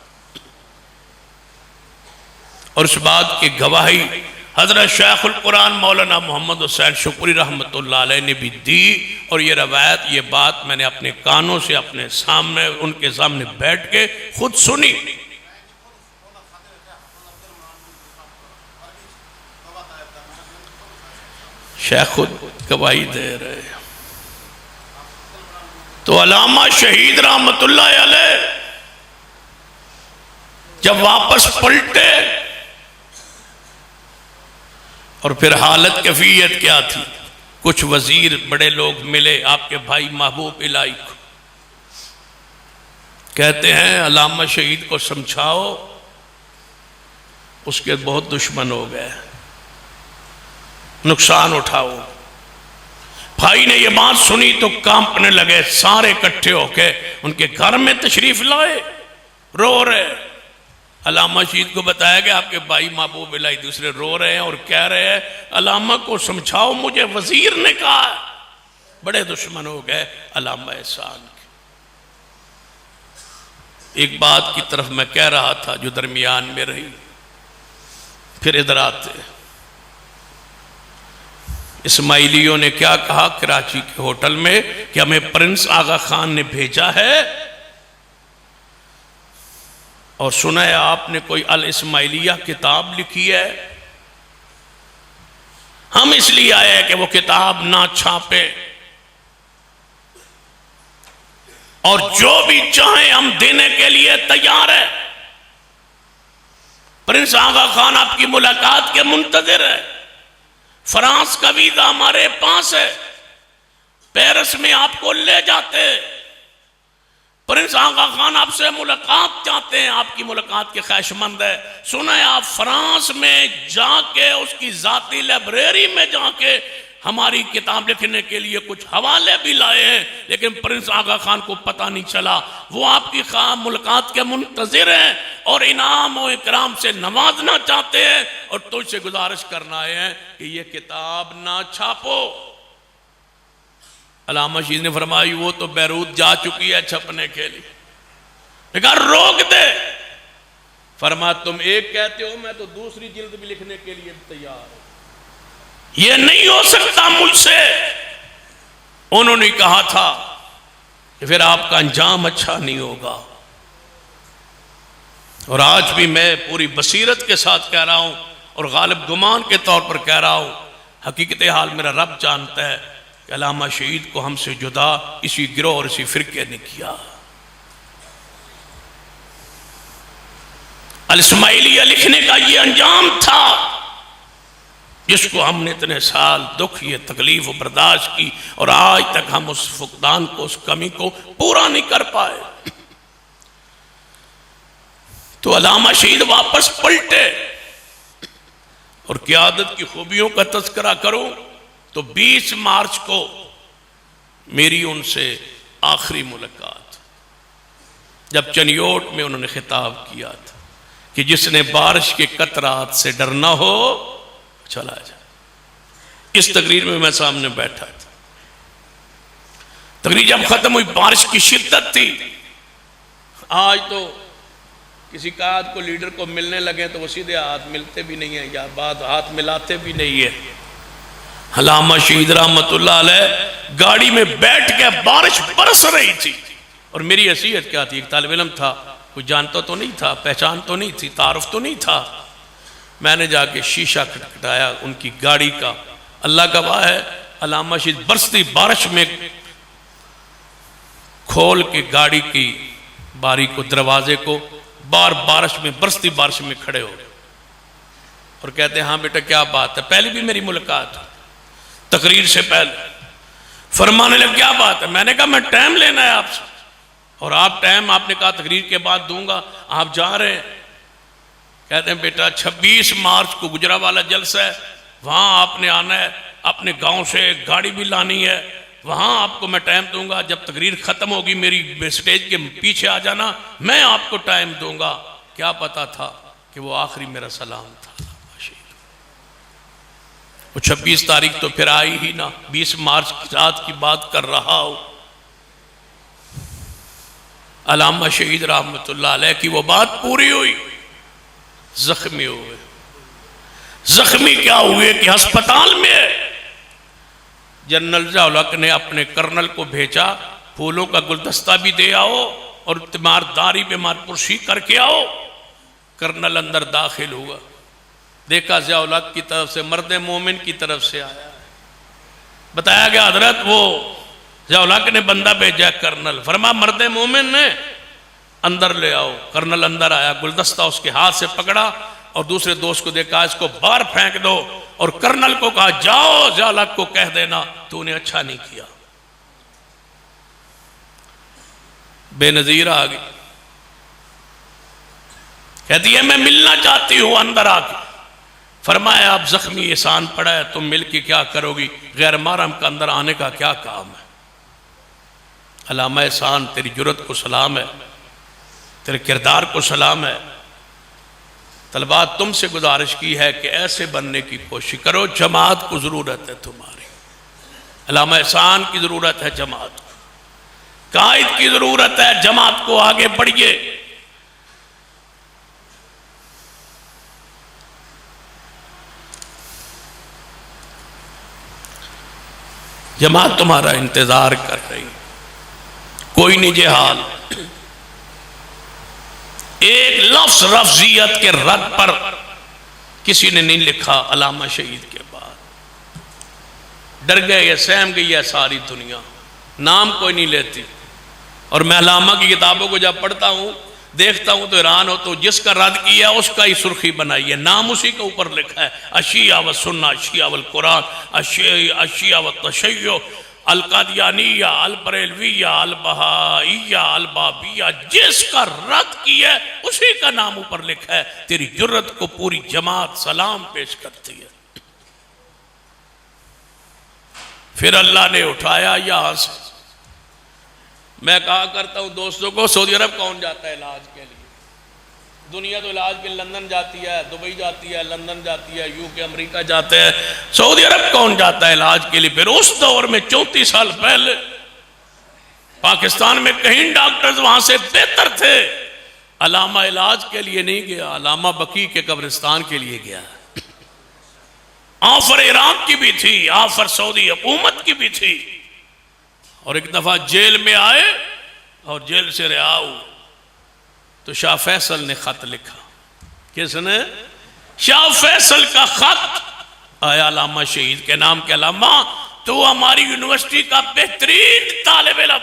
और उस बात की गवाही हजरत शेखुल कुरान मौलाना मोहम्मद हुसैन शुक्री रहमतुल्लाह अलैह ने भी दी। और ये रवायत, ये बात मैंने अपने कानों से अपने सामने उनके सामने बैठ के खुद सुनी। शेख खुद गवाही दे रहे। तो अल्लामा शहीद रहमतुल्लाह अलैह जब वापस पलटे और फिर हालत कैफियत क्या थी, कुछ वजीर बड़े लोग मिले आपके भाई महबूब इलाही को, कहते हैं अल्लामा शहीद को समझाओ, उसके बहुत दुश्मन हो गए, नुकसान उठाओ। भाई ने ये बात सुनी तो कांपने लगे, सारे इकट्ठे होके उनके घर में तशरीफ लाए, रो रहे। अल्लामा शहीद को बताया गया आपके भाई महबूब इलाही दूसरे रो रहे हैं और कह रहे हैं अल्लामा को समझाओ, मुझे वजीर ने कहा। बड़े दुश्मन हो गए अल्लामा एहसान के। एक बात की तरफ मैं कह रहा था जो दरमियान में रही, फिर इधर आते। इस्माइलियों ने क्या कहा कराची के होटल में कि हमें प्रिंस आगा खान ने भेजा है और सुना है आपने कोई अल इस्माइलिया किताब लिखी है, हम इसलिए आए हैं कि वो किताब ना छापे और जो भी चाहे हम देने के लिए तैयार है। प्रिंस आगा खान आपकी मुलाकात के मुंतजिर है, फ्रांस का वीजा हमारे पास है, पेरिस में आपको ले जाते। प्रिंस आगा खान आपसे मुलाकात चाहते हैं, आपकी मुलाकात के ख्वाहिशमंद है। सुना है आप फ्रांस में जाके उसकी जाती लाइब्रेरी में जाके हमारी किताब लिखने के लिए कुछ हवाले भी लाए हैं, लेकिन प्रिंस आगा खान को पता नहीं चला। वो आपकी मुलाकात के मुंतजिर हैं और इनाम और इकराम से नवाजना चाहते हैं और तुझसे गुजारिश करना है कि ये किताब ना छापो। अल्लामा शहीद ने फरमाई वो तो बैरूत जा चुकी है छपने के लिए, कहा रोक दे। फरमा तुम एक कहते हो, मैं तो दूसरी जिल्द भी लिखने के लिए तैयार हूं, ये नहीं हो सकता मुझसे। उन्होंने कहा था कि फिर आपका अंजाम अच्छा नहीं होगा। और आज भी मैं पूरी बसीरत के साथ कह रहा हूं और गालिब गुमान के तौर पर कह रहा हूं, हकीकत हाल मेरा रब जानता है कि अल्लामा शहीद को हमसे जुदा इसी गिरोह और इसी फिरके ने किया। अल इस्माइलिया लिखने का ये अंजाम था जिसको हमने इतने साल दुख ये तकलीफ बर्दाश्त की और आज तक हम उस फुकदान को, उस कमी को पूरा नहीं कर पाए। तो अल्लामा शहीद वापस पलटे और क़यादत की खूबियों का तज़किरा करूं तो 20 मार्च को मेरी उनसे आखिरी मुलाकात, जब चनियोट में उन्होंने खिताब किया था कि जिसने बारिश के कतरात से डरना हो चला जाए। इस तकरीर में मैं सामने बैठा था। तकरीर जब खत्म हुई, बारिश की शिद्दत थी। आज तो किसी कायद को, लीडर को मिलने लगे तो वो सीधे हाथ मिलते भी नहीं है या बाद हाथ मिलाते भी नहीं है। अल्लामा शहीद रहमतुल्लाह अलैह गाड़ी में बैठ के बारिश बरस रही थी और मेरी हैसियत क्या थी, एक तालिब इल्म था, कोई जानता तो नहीं था, पहचान तो नहीं थी, तारुफ तो नहीं था। मैंने जाके शीशा खटखटाया उनकी गाड़ी का। अल्लाह गवाह है, अल्लामा शहीद बरसती बारिश में खोल के गाड़ी की बारी को, दरवाजे को, बारिश में, बरसती बारिश में खड़े हो गए और कहते हैं हाँ बेटा क्या बात है। पहले भी मेरी मुलाकात तकरीर से पहले। फरमाने लगे क्या बात है। मैंने कहा मैं टाइम लेना है आपसे और आप टाइम आपने कहा तकरीर के बाद दूंगा, आप जा रहे हैं। कहते हैं बेटा 26 मार्च को गुजरावाला जलसा है, वहां आपने आना है, अपने गांव से गाड़ी भी लानी है, वहां आपको मैं टाइम दूंगा। जब तकरीर खत्म होगी मेरी स्टेज के पीछे आ जाना, मैं आपको टाइम दूंगा। क्या पता था कि वो आखिरी मेरा सलाम था। वो 26 तारीख तो फिर आई ही ना, 20 मार्च की रात की बात कर रहा हूं। अल्लामा शहीद रहमतुल्लाह अलैह की वो बात पूरी हुई, जख्मी हुए। जख्मी क्या हुए कि अस्पताल में जनरल ज़िया-उल-हक ने अपने कर्नल को भेजा, फूलों का गुलदस्ता भी दे आओ और तीमारदारी बीमारपुरसी करके आओ। कर्नल अंदर दाखिल हुआ, देखा ज़िया-उल-हक की तरफ से, मर्द मोमिन की तरफ से आया। बताया गया हजरत वो ज़ियाउल-हक ने बंदा भेजा कर्नल, फरमा मर्दे मोमिन ने अंदर ले आओ। कर्नल अंदर आया, गुलदस्ता उसके हाथ से पकड़ा और दूसरे दोस्त को देखा इसको बाहर फेंक दो, और कर्नल को कहा जाओ ज़ियाउल-हक को कह देना तूने अच्छा नहीं किया। बेनजीर आ गई, कहती है मैं मिलना चाहती हूं अंदर आके। फरमाया आप जख्मी एहसान पड़ा है, तुम मिल के क्या करोगी, गैर महरम का अंदर आने का क्या काम है। अल्लामा एहसान तेरी जुर्रत को सलाम है, तेरे किरदार को सलाम है। तलबा तुमसे गुजारिश की है कि ऐसे बनने की कोशिश करो, जमात को जरूरत है तुम्हारी। अल्लामा एहसान की जरूरत है जमात को, कायद की जरूरत है जमात को, आगे बढ़िए। जमात तुम्हारा इंतजार कर रही, कोई नहीं जे हाल। एक लफ्ज रफ्जियत के रद पर किसी ने नहीं लिखा अलामा शहीद के बाद। डर गए, ये सहम गई है सारी दुनिया, नाम कोई नहीं लेती। और मैं अलामा की किताबों को जब पढ़ता हूं देखता हूं तो हैरान होता हूं, जिसका रद्द किया उसका ही सुर्खी बनाई है, नाम उसी के ऊपर लिखा है। अशिया व सुन्ना, अशिया वल कुरान, अशिया व तशय्यो, अल कादियानिया, अल बरेलविया, अल बहाइया, अल बाबिया, जिसका रद्द किया उसी का नाम ऊपर लिखा है। तेरी जुर्रत को पूरी जमात सलाम पेश करती है। फिर अल्लाह ने उठाया यहां से। मैं कहा करता हूं दोस्तों को, सऊदी अरब कौन जाता है इलाज के लिए? दुनिया तो इलाज के लंदन जाती है, दुबई जाती है, लंदन जाती है, यूके अमेरिका जाते हैं, सऊदी अरब कौन जाता है इलाज के लिए? फिर उस दौर में 34 साल पहले पाकिस्तान में कहीं डॉक्टर्स वहां से बेहतर थे। अलामा इलाज के लिए नहीं गया, अलामा बकी के कब्रिस्तान के लिए गया। ऑफर इराक की भी थी, ऑफर सऊदी हुकूमत की भी थी। और एक दफा जेल में आए और जेल से रिहा हुए तो शाह फैसल ने खत लिखा। किसने? शाह फैसल का खत आया अलामा शहीद के नाम के, अलामा तो हमारी यूनिवर्सिटी का बेहतरीन तालिब इल्म,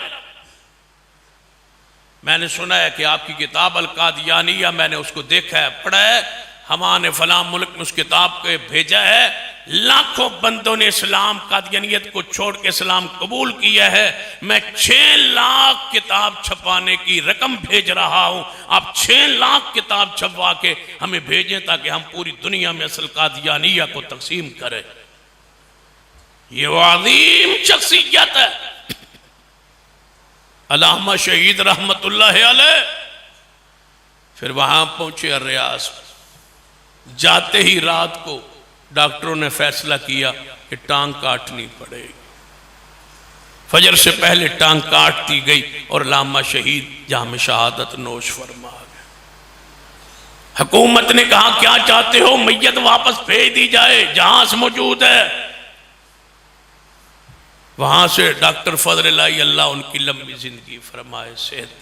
मैंने सुना है कि आपकी किताब अल कादियानिया, मैंने उसको देखा है, पढ़ा है, हमारे फलां मुल्क में उस किताब को भेजा है, लाखों बंदों ने इस्लाम कादियानियत को छोड़ के इस्लाम कबूल किया है। मैं 6 लाख किताब छपवाने की रकम भेज रहा हूं, आप 6 लाख किताब छपवा के हमें भेजें ताकि हम पूरी दुनिया में असल कादियानिया को तकसीम करें। ये वो अजीम शख्सियत है अल्लामा शहीद रहमतुल्लाह अलैह। फिर वहां पहुंचे रियाज, जाते ही रात को डॉक्टरों ने फैसला किया कि टांग काटनी पड़ेगी। फजर से पहले टांग काट दी गई और अल्लामा शहीद जहां में शहादत नोश फरमा गए। हुकूमत ने कहा क्या चाहते हो, मैयत वापस भेज दी जाए, जहाज मौजूद है। वहां से डॉक्टर फजल अल्लाह उनकी लंबी जिंदगी फरमाए, सेहत,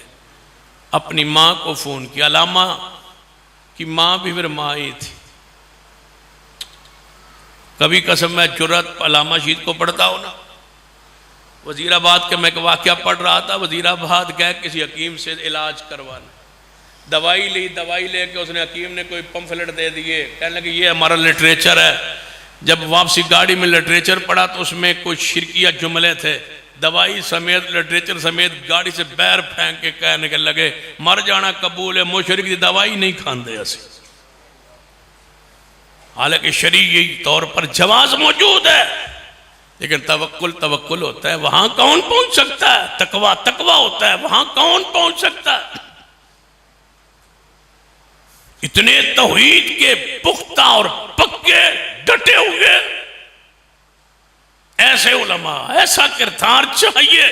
अपनी मां को फोन किया। अल्लामा की मां भी फिर मां ही थी। कभी कसम मैं जुर्रत अल्लामा शहीद को पढ़ता हूं ना, वजीराबाद के मैं एक वाक़या पढ़ रहा था। वजीराबाद गए किसी हकीम से इलाज करवाने, दवाई ली, दवाई लेके उसने हकीम ने कोई पम्फलेट दे दिए, कहने लगे ये हमारा लिटरेचर है। जब वापसी गाड़ी में लिटरेचर पढ़ा तो उसमें कुछ शिरकिया जुमले थे, दवाई समेत लिटरेचर समेत गाड़ी से बैर फेंक के कहने के लगे मर जाना कबूल है, मुशरिक की दवाई नहीं खाते असी। हालांकि शरीई तौर पर जवाज मौजूद है, लेकिन तवक्कुल तवक्कुल होता है, वहां कौन पहुंच सकता है? तकवा तकवा होता है, वहां कौन पहुंच सकता है? इतने तौहीद के पुख्ता और पक्के डटे हुए ऐसे उलमा, ऐसा किरदार चाहिए।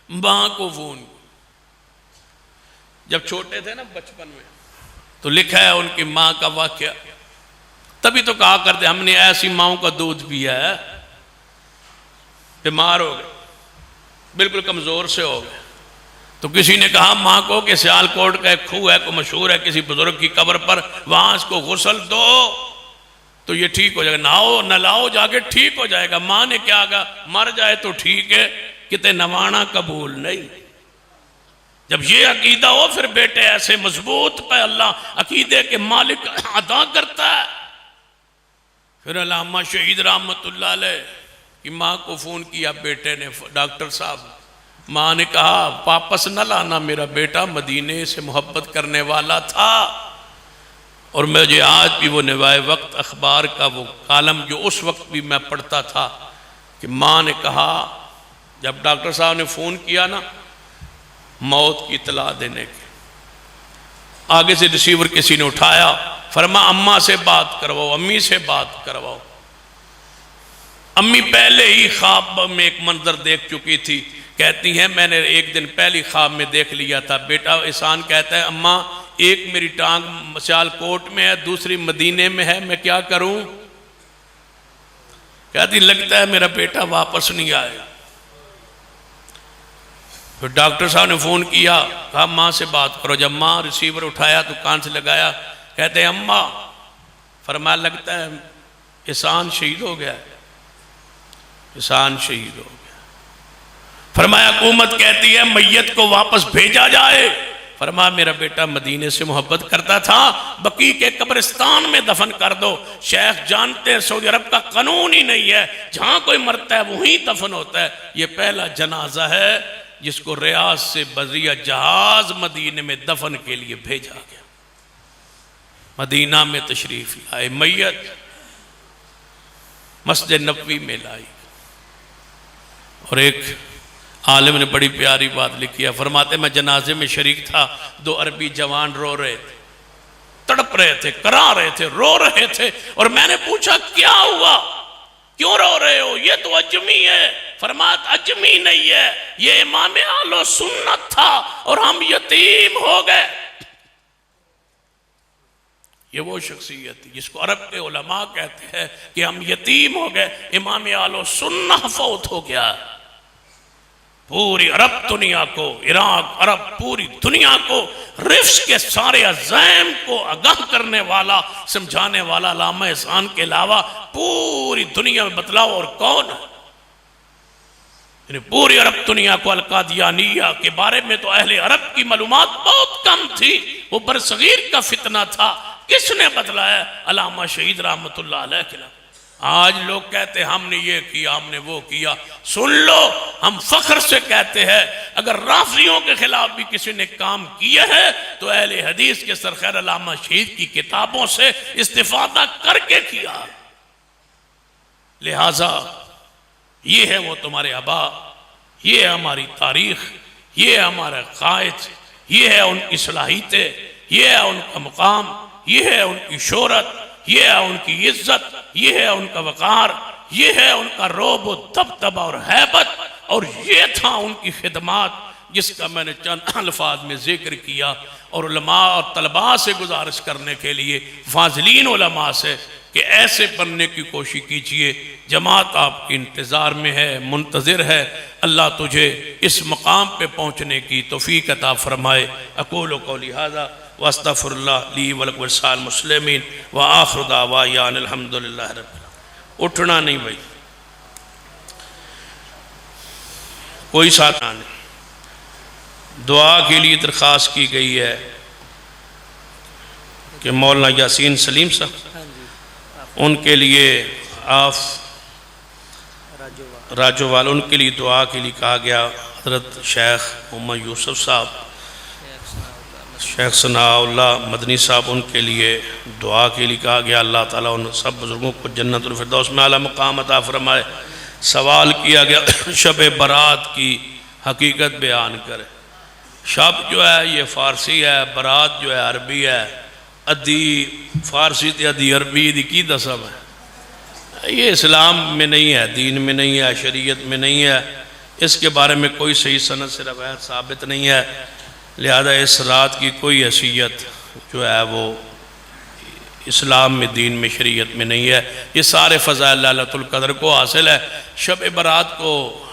मां को फोन, जब छोटे थे ना बचपन में, तो लिखा है उनकी मां का वाक्या। तभी तो कहा करते हमने ऐसी माओं का दूध पिया है, बीमार हो गए, बिल्कुल कमजोर से हो गए। तो किसी ने कहा मां को कि सियालकोट का एक खूह है, को मशहूर है, किसी बुजुर्ग की कब्र पर, वहां इसको गुस्ल दो, तो ये ठीक हो जाएगा, नहाओ नलाओ जाके ठीक हो जाएगा। माँ ने क्या कहा, मर जाए तो ठीक है, कितने नवाना कबूल नहीं। जब ये अकीदा हो फिर बेटे ऐसे मजबूत पे अल्लाह अकीदे के मालिक अदा करता है। फिर अल्लामा शहीद रहमतुल्लाह अलैह की माँ को फ़ोन किया बेटे ने, डॉक्टर साहब, माँ ने कहा वापस न लाना, मेरा बेटा मदीने से मोहब्बत करने वाला था। और मुझे आज भी वो निवाए वक्त अखबार का वो कालम जो उस वक्त भी मैं पढ़ता था कि माँ ने कहा, जब डॉक्टर साहब ने फ़ोन किया ना मौत की इतला देने के, आगे से रिसीवर किसी ने उठाया, फरमा अम्मा से बात करवाओ, अम्मी से बात करवाओ। अम्मी पहले ही ख्वाब में एक मंजर देख चुकी थी, कहती हैं मैंने एक दिन पहली ख्वाब में देख लिया था। बेटा एहसान कहता है अम्मा एक मेरी टांग सियालकोट में है, दूसरी मदीने में है, मैं क्या करूं? कहती लगता है मेरा बेटा वापस नहीं आएगा। फिर डॉक्टर साहब ने फ़ोन किया, कहा माँ से बात करो। जब माँ रिसीवर उठाया तो कान से लगाया, कहते हैं अम्मा, फरमाया लगता है एहसान शहीद हो गया, एहसान शहीद हो गया। फरमाया हुकूमत कहती है मैयत को वापस भेजा जाए। फरमाया मेरा बेटा मदीने से मोहब्बत करता था, बकी के कब्रिस्तान में दफन कर दो। शेख जानते हैं सऊदी अरब का कानून ही नहीं है, जहां कोई मरता है वहीं दफन होता है। ये पहला जनाजा है जिसको रियाज से बजरिया जहाज मदीने में दफन के लिए भेजा गया। मदीना में तशरीफ लाए, मैयत मस्जिद नबवी में लाई। और एक आलिम ने बड़ी प्यारी बात लिखी है, फरमाते मैं जनाजे में शरीक था, दो अरबी जवान रो रहे थे, तड़प रहे थे, करा रहे थे, रो रहे थे। और मैंने पूछा क्या हुआ, क्यों रो रहे हो? ये तो अजमी है। फरमात अजमी नहीं है, ये इमाम आलो सुन्नत था और हम यतीम हो गए। ये वो शख्सियत थी जिसको अरब के उलमा कहते हैं कि हम यतीम हो गए, इमाम आलो सुन्ना फौत हो गया। पूरी अरब दुनिया को, इराक अरब पूरी दुनिया को रिफ्स के सारे अज़ैम को आगाह करने वाला, समझाने वाला अल्लामा एहसान के अलावा पूरी दुनिया में बतलाओ और कौन है? पूरी अरब दुनिया को अल-कादियानिया के बारे में तो अहले अरब की मालूमात बहुत कम थी, वो बरसगीर का फितना था। किसने बतलाया? अल्लामा शहीद रहमतुल्लाह अलैह के। आज लोग कहते हैं हमने ये किया, हमने वो किया। सुन लो, हम फख्र से कहते हैं अगर राफियों के खिलाफ भी किसी ने काम किया है तो अहले हदीस के सरखैर अल्लामा शहीद की किताबों से इस्तिफादा करके किया। लिहाजा ये है वो तुम्हारे आबा, ये है हमारी तारीख, ये है हमारा कायद, ये है उनकी सलाहियतें, ये है उनका मुकाम, ये है उनकी शोहरत, ये है उनकी इज्जत, ये है उनका वकार, ये है उनका रोब दबदबा और हैबत, और ये था उनकी खिदमत जिसका मैंने चंद अल्फाज में जिक्र किया। और उलमा और तलबा से गुजारिश करने के लिए, फाज़िलीन उलमा से, कि ऐसे बनने की कोशिश कीजिए। जमात आपके इंतज़ार में है, मुंतज़िर है। अल्लाह तुझे इस मकाम पे पहुँचने की तौफ़ीक़ अता फ़रमाए। अक़ूलु क़ौली हाज़ा व अस्तग़फ़िरुल्लाह ली व लकुम व लिस्साइरिल मुस्लिमीन व आख़िरु दअवाना अनिल हम्दुलिल्लाहि रब्बिल आलमीन। उठना नहीं भाई, कोई साथ नहीं। दुआ के लिए दरख्वास्त की गई है कि मौलाना यासीन सलीम साहब, उनके लिए आप राजोवाल, उनके लिए दुआ के लिए कहा गया। हज़रत शेख मोहम्मद यूसुफ साहब, शेख सनाउल्लाह मदनी साहब, उनके लिए दुआ के लिए कहा गया। अल्लाह ताला उन सब बुज़ुर्गों को जन्नतुल फिरदौस में आला मकाम अता फरमाए। सवाल किया गया शब बरात की हकीकत बयान करे। शब जो है ये फ़ारसी है, बरात जो है अरबी है। अद्धी फ़ारसी तो अद्धी अरबी की दसम है। ये इस्लाम में नहीं है, दीन में नहीं है, शरीयत में नहीं है। इसके बारे में कोई सही सनद से रवायत साबित नहीं है। लिहाजा इस रात की कोई हैसियत जो है वो इस्लाम में, दीन में, शरीयत में नहीं है। ये सारे फ़ज़ाइल लैलतुल क़द्र को हासिल है। शब बरात को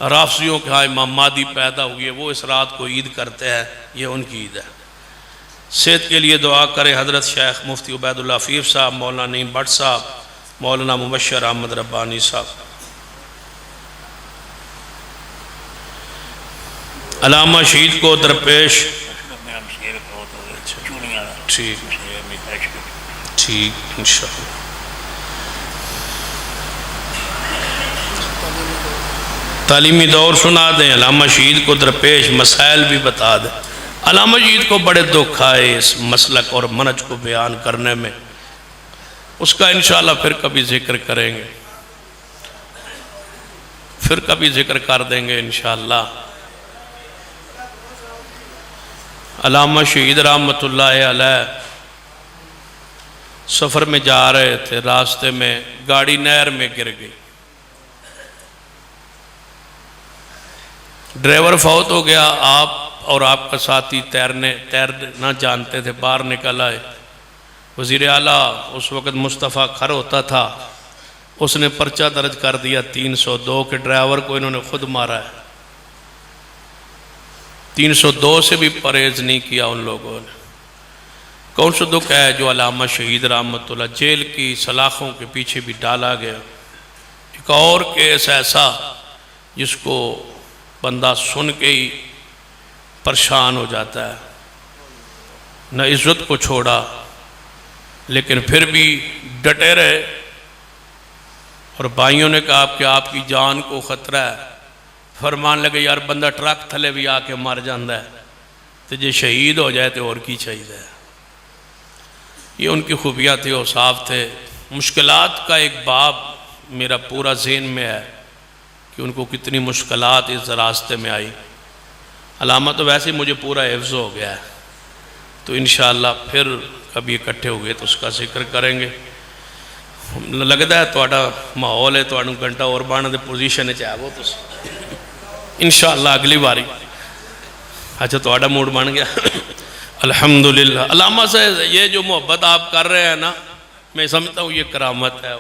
राफ़ियों के यहाँ इमाम मादी पैदा हुई है, वो इस रात को ईद करते हैं, ये उनकी ईद है। सेहत के लिए दुआ करें हज़रत शेख मुफ्ती उबैदुल्लाह अफ़ीफ़ साहब, मौलाना नईम भट्ट साहब, मौलाना मुबश्शिर अहमद रब्बानी साहब। अलामा शहीद को दरपेश ठीक ठीक इंशाअल्लाह। तालीमी दौर सुना दें, अलामा शहीद को दरपेश मसाइल भी बता दें। अलामा शहीद को बड़े दुख आए इस मसलक और मनज को बयान करने में, उसका इंशाअल्लाह फिर कभी जिक्र करेंगे, फिर कभी जिक्र कर देंगे इंशाअल्लाह। अलामा शहीद रहमतुल्लाह अलैह सफ़र में जा रहे थे, रास्ते में गाड़ी नहर में गिर गई, ड्राइवर फौत हो गया, आप और आपका साथी तैरना जानते थे, बाहर निकल आए। वज़ीर आला उस वक़्त मुस्तफ़ा खर होता था, उसने पर्चा दर्ज कर दिया 302 के ड्राइवर को इन्होंने खुद मारा है। 302 से भी परहेज नहीं किया उन लोगों ने। कौन सा दुख है जो अलामा शहीद रहमतुल्लाह जेल की सलाखों के पीछे भी डाला गया। एक और केस ऐसा जिसको बंदा सुन के ही परेशान हो जाता है, न इज्जत को छोड़ा लेकिन फिर भी डटे रहे, और भाइयों ने कहा कि आपकी जान को ख़तरा है, फरमान लगे यार बंदा ट्रक थले भी आके मर जाता है तो जे शहीद हो जाए तो और की चाहिए। ये उनकी खूबियाँ थी, वो साफ थे। मुश्किलात का एक बाब मेरा पूरा ज़हन में है कि उनको कितनी मुश्किलात इस रास्ते में आई। अलामा तो वैसे मुझे पूरा हिफ्ज़ हो गया है, तो इंशाअल्लाह फिर कभी इकट्ठे हुए तो उसका जिक्र करेंगे। लगता है थोड़ा माहौल है, थोड़ा घंटा और बनने की पोजीशन है वो तो इंशाअल्लाह अगली बारी। अच्छा थोड़ा मूड बन गया अल्हम्दुलिल्लाह। अलामा से ये जो मोहब्बत आप कर रहे हैं ना, मैं समझता हूँ ये करामत है।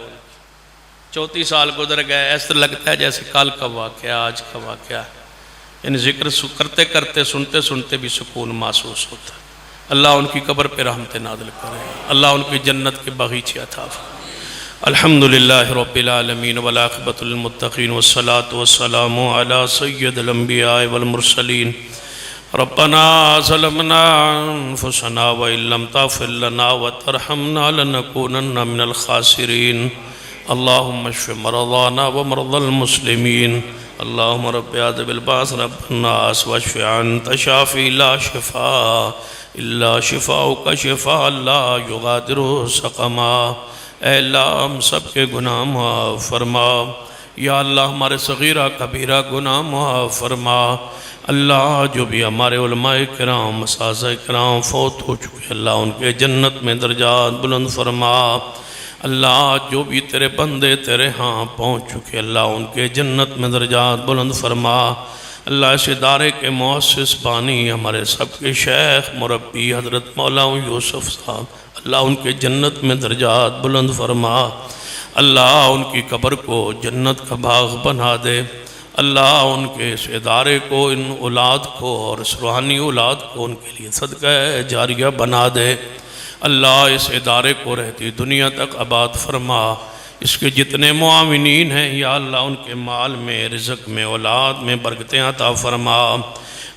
34 साल गुजर गए, ऐसा लगता है जैसे कल का वाक़या आज का वाक़या। इन जिक्र करते करते सुनते सुनते भी सुकून महसूस होता है। अल्लाह उनकी कब्र पे रहमत नाज़िल करे, अल्लाह उनकी जन्नत के बगीचे अता फरमाए। अल्हम्दुलिल्लाहि रब्बिल आलमीन वल आक़िबतुल मुत्तक़ीन वस्सलातु वस्सलामु अला सय्यिदिल अंबिया वल मुरसलीन। रब्बना ज़लमना अनफुसना व इल्लम तग़फ़िर लना व तरहमना लनकूनन्ना मिनल ख़ासिरीन। अल्लाहुम्मा अश्फ़ि मरज़ाना व मरज़ल मुस्लिमीन। अल्लाहुम्मा रब्बि अज़हिबिल बाअस रब्बन नास वश्फ़ि अन्ता शाफ़ी ला शिफ़ा इल्ला शिफ़ाउका शिफ़ाअन ला युग़ादिरु सक़मा। ऐ अल्लाह हम सब के गुनाह माफ़ फरमा। या अल्लाह हमारे सग़ीरा कबीरा गुनाह माफ़ फरमा। अल्लाह जो भी हमारे उलमाए किराम मसाज़े किराम फ़ौत हो चुके, अल्लाह उनके जन्नत में दर्जात बुलंद फरमा। अल्लाह जो भी तेरे बंदे तेरे यहाँ पहुँच चुके, अल्लाह उनके जन्नत में दर्जात बुलंद फरमा। अल्लाह इस इदारे के मुअस्सिस बानी हमारे सबके शेख मुरब्बी हज़रत मौलाना यूसुफ साहब, अल्लाह उनके जन्नत में दर्जात बुलंद फरमा। अल्लाह उनकी कब्र को जन्नत का बाग बना दे। अल्लाह उनके इस इदारे को, इन औलाद को और इस रूहानी औलाद को उनके लिए सदका जारिया बना दे। अल्लाह इस इदारे को रहती दुनिया तक आबाद फरमा। इसके जितने मुआविनीन हैं या अल्लाह उनके माल में, रिज़्क़ में, औलाद में बरकतें अता फरमा।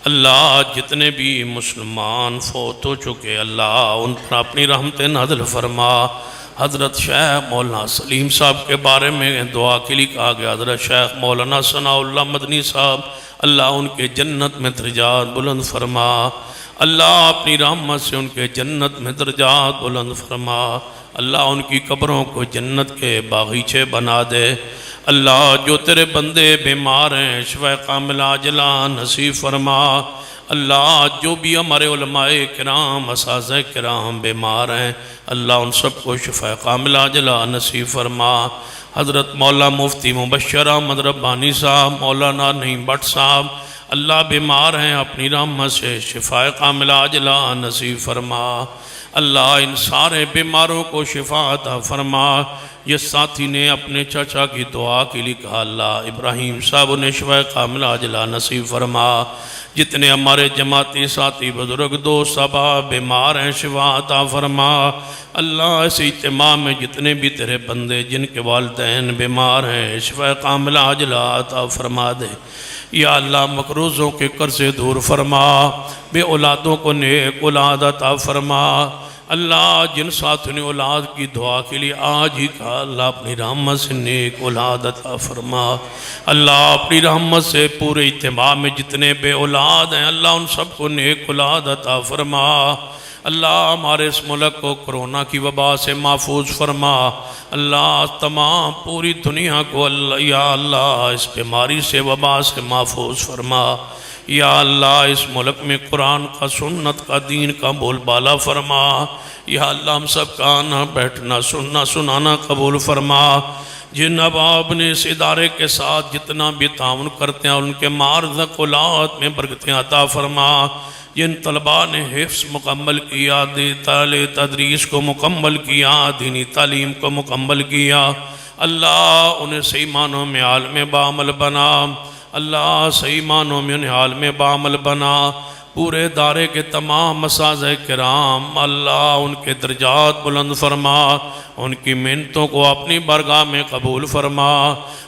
अल्लाह जितने भी मुसलमान फ़ौत हो चुके, अल्लाह उन पर अपनी रहमत नाज़िल फरमा। हज़रत शेख मौलाना सलीम साहब के बारे में दुआ के लिए कहा गया। हज़रत शेख मौलाना सनाउल्लाह मदनी साहब, अल्लाह उनके जन्नत में दर्जात बुलंद फरमा। अल्लाह अपनी रहमत से उनके जन्नत में दर्जात बुलंद फरमा। अल्लाह उनकी कब्रों को जन्नत के बागीचे बना दे। अल्लाह जो तेरे बंदे बीमार हैं शिफ़ा कामिला आजिला नसीब फरमा। अल्लाह जो भी हमारे उलमाए किराम असाज़े किराम बीमार हैं, अल्लाह उन सबको शिफ़ा कामिला आजिला नसीब फरमा। हज़रत मौला मुफ्ती मुबश्शिर अहमद रब्बानी साहब, मौलाना नईम भट्ट साहब, अल्लाह बीमार हैं, अपनी रहमत से शिफ़ा कामिला आजिला नसीब फरमा। अल्लाह इन सारे बीमारों को शिफा अता फरमा। जिस साथी ने अपने चाचा की दुआ के लिए कहा अल्लाह इब्राहिम साहब ने शिफा कामिला अजला नसीब फरमा। जितने हमारे जमाती साथी बुजुर्ग दोस्त सबा बीमार हैं शिफा अता फरमा। अल्लाह इस इज्तिमा में जितने भी तेरे बंदे जिनके वालिदैन बीमार हैं शिफा कामिला अजला अता फरमा दे। या अल्लाह मकरूज़ों के कर्ज़े दूर फरमा, बे औलादों को नेक औलाद अता फरमा। अल्लाह जिन साथियों ने औलाद की दुआ के लिए आज ही कहा अल्लाह अपनी रहमत से नेक औलाद अता फरमा। अल्लाह अपनी रहमत से पूरे इज्तिमा में जितने बे औलाद हैं अल्लाह उन सबको नेक औलाद अता फरमा। अल्लाह हमारे इस मुल्क को कोरोना की वबा से महफूज फरमा। अल्लाह तमाम पूरी दुनिया को अल्लाह या अल्लाह इस बीमारी से वबा से महफूज फरमा। या अल्लाह इस मुल्क में कुरान का सुन्नत का दीन का बोलबाला फरमा। या अल्लाह हम सब का आना बैठना सुनना सुनाना कबूल फरमा। जिन अबाब ने इस इदारे के साथ जितना भी ताउन करते हैं उनके मारज़क़ औलाद में बरकतें अता फरमा। जिन तलबा ने हिफ्ज़ मुकम्मल किया, ताले तदरीस को मुकम्मल किया, दीनी तालीम को मुकम्मल किया, अल्लाह उन्हें सही मानों में आलम बामल बना। अल्लाह सही मानों में उन्हें आलम बामल बना। पूरे दारे के तमाम मसाज़े किराम अल्लाह उनके दर्जात बुलंद फरमा, उनकी मिन्नतों को अपनी बरगाह में कबूल फरमा।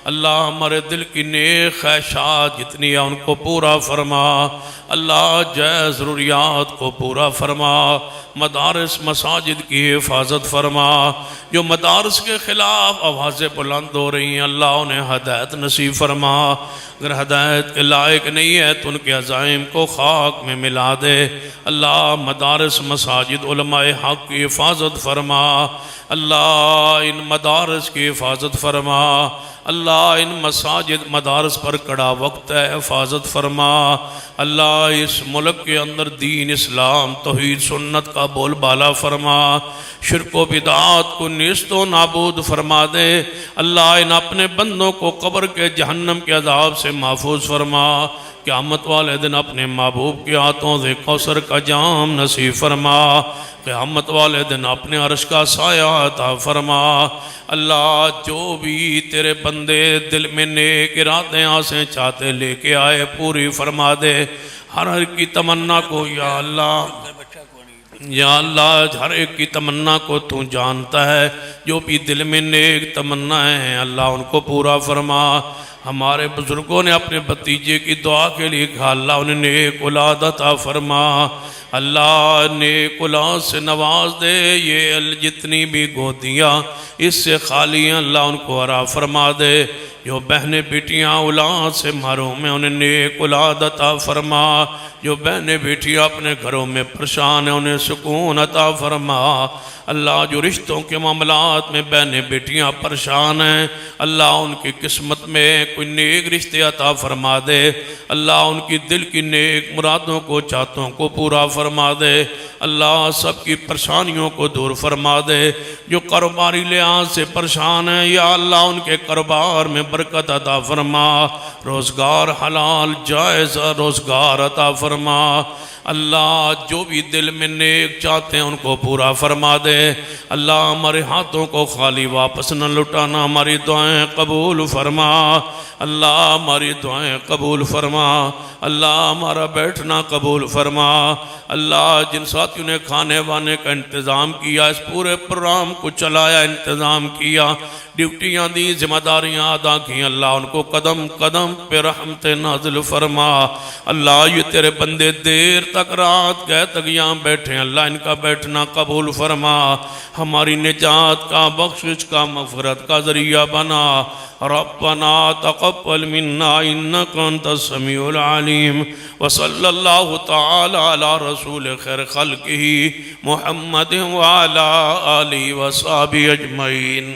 अल्लाह हमारे दिल की नेक ख्वाहिशात जितनी है उनको पूरा फरमा। अल्लाह जय ज़रूरियात को पूरा फरमा। मदारस मसाजिद की हिफाजत फरमा। जो मदारस के ख़िलाफ़ आवाज़ें बुलंद हो रही हैं अल्लाह उन्हें हदायत नसीब फरमा। अगर हदायत के लायक नहीं है तो उनके अज़ाइम को खाक में मिला दे। अल्लाह मदारस मसाजिद उलमाए हक़ की हिफाजत फरमा। अल्लाह इन मदारस की हिफाजत फरमा। अल्लाह इन मसाजिद मदारस पर कड़ा वक्त है, हिफाजत फरमा। अल्लाह इस मुल्क के अंदर दीन इस्लाम तौहीद सुन्नत का बोलबाला फरमा। शिर्क व बिदात को निस्तो नाबूद फरमा दे। अल्लाह इन अपने बंदों को कब्र के जहन्नम के अज़ाब से महफूज फरमा। क़यामत वाले दिन अपने महबूब के हाथों से कौसर का जाम नसीब फरमा। क़यामत वाले दिन अपने अर्श का साया अता फरमा। अल्लाह जो भी तेरे बंदे दिल में नेक इरादे आसें चाहते लेके आए पूरी फरमा दे। हर की तमन्ना को या अल्लाह हर एक की तमन्ना को तू जानता है। जो भी दिल में नेक तमन्नाएं हैं अल्लाह उनको पूरा फरमा। हमारे बुजुर्गों ने अपने भतीजे की दुआ के लिए कहा अल्लाह उन्हें नेक औलाद अता फरमा। अल्लाह नेक औलाद से नवाज दे। ये जितनी भी गोदियाँ इससे खाली हैं अल्लाह उनको हरा फरमा दे। जो बहनें बेटियाँ औलाद से महरूम हैं उन्हें नेक औलाद अता फरमा। जो बहनें बेटियाँ अपने घरों में परेशान हैं उन्हें सुकून अता फरमा। अल्लाह जो रिश्तों के मामलात में बहनें बेटियाँ परेशान हैं अल्लाह उनकी किस्मत में कोई नेक रिश्ते अता फरमा दे। अल्लाह उनकी दिल की नेक मुरादों को चाहतों को पूरा फरमा दे। अल्लाह सबकी परेशानियों को दूर फरमा दे। जो कारोबारी लिहाज से परेशान है या अल्लाह उनके कारोबार में बरकत अता फरमा। रोज़गार हलाल जायज़ रोज़गार अता फरमा। अल्लाह जो भी दिल में नेक चाहते हैं उनको पूरा फरमा दे। अल्लाह हमारे हाथों को खाली वापस न लुटाना, हमारी दुआएं कबूल फरमा। अल्लाह हमारी दुआएं कबूल फरमा। अल्लाह हमारा बैठना कबूल फरमा। अल्लाह जिन साथियों ने खाने वाने का इंतज़ाम किया, इस पूरे प्रोग्राम को चलाया, इंतज़ाम किया, ड्यूटियाँ दी, जिम्मेदारियाँ अदा की, अल्लाह उनको कदम कदम पे रहमत नाज़िल फरमा। अल्लाह ये तेरे बंदे देर तक रात गए तक यहाँ बैठे, अल्लाह इनका बैठना कबूल फरमा। हमारी निजात का बख्शिश का मग़फ़िरत का ज़रिया बना। रब्बना तक़ब्बल मिन्ना इन्नका अंतस समीउल अलीम। व सल्लल्लाहु तआला अला रसूल खैर खल्क़िही मुहम्मद व अला आलिहि व सहबिही अजमईन।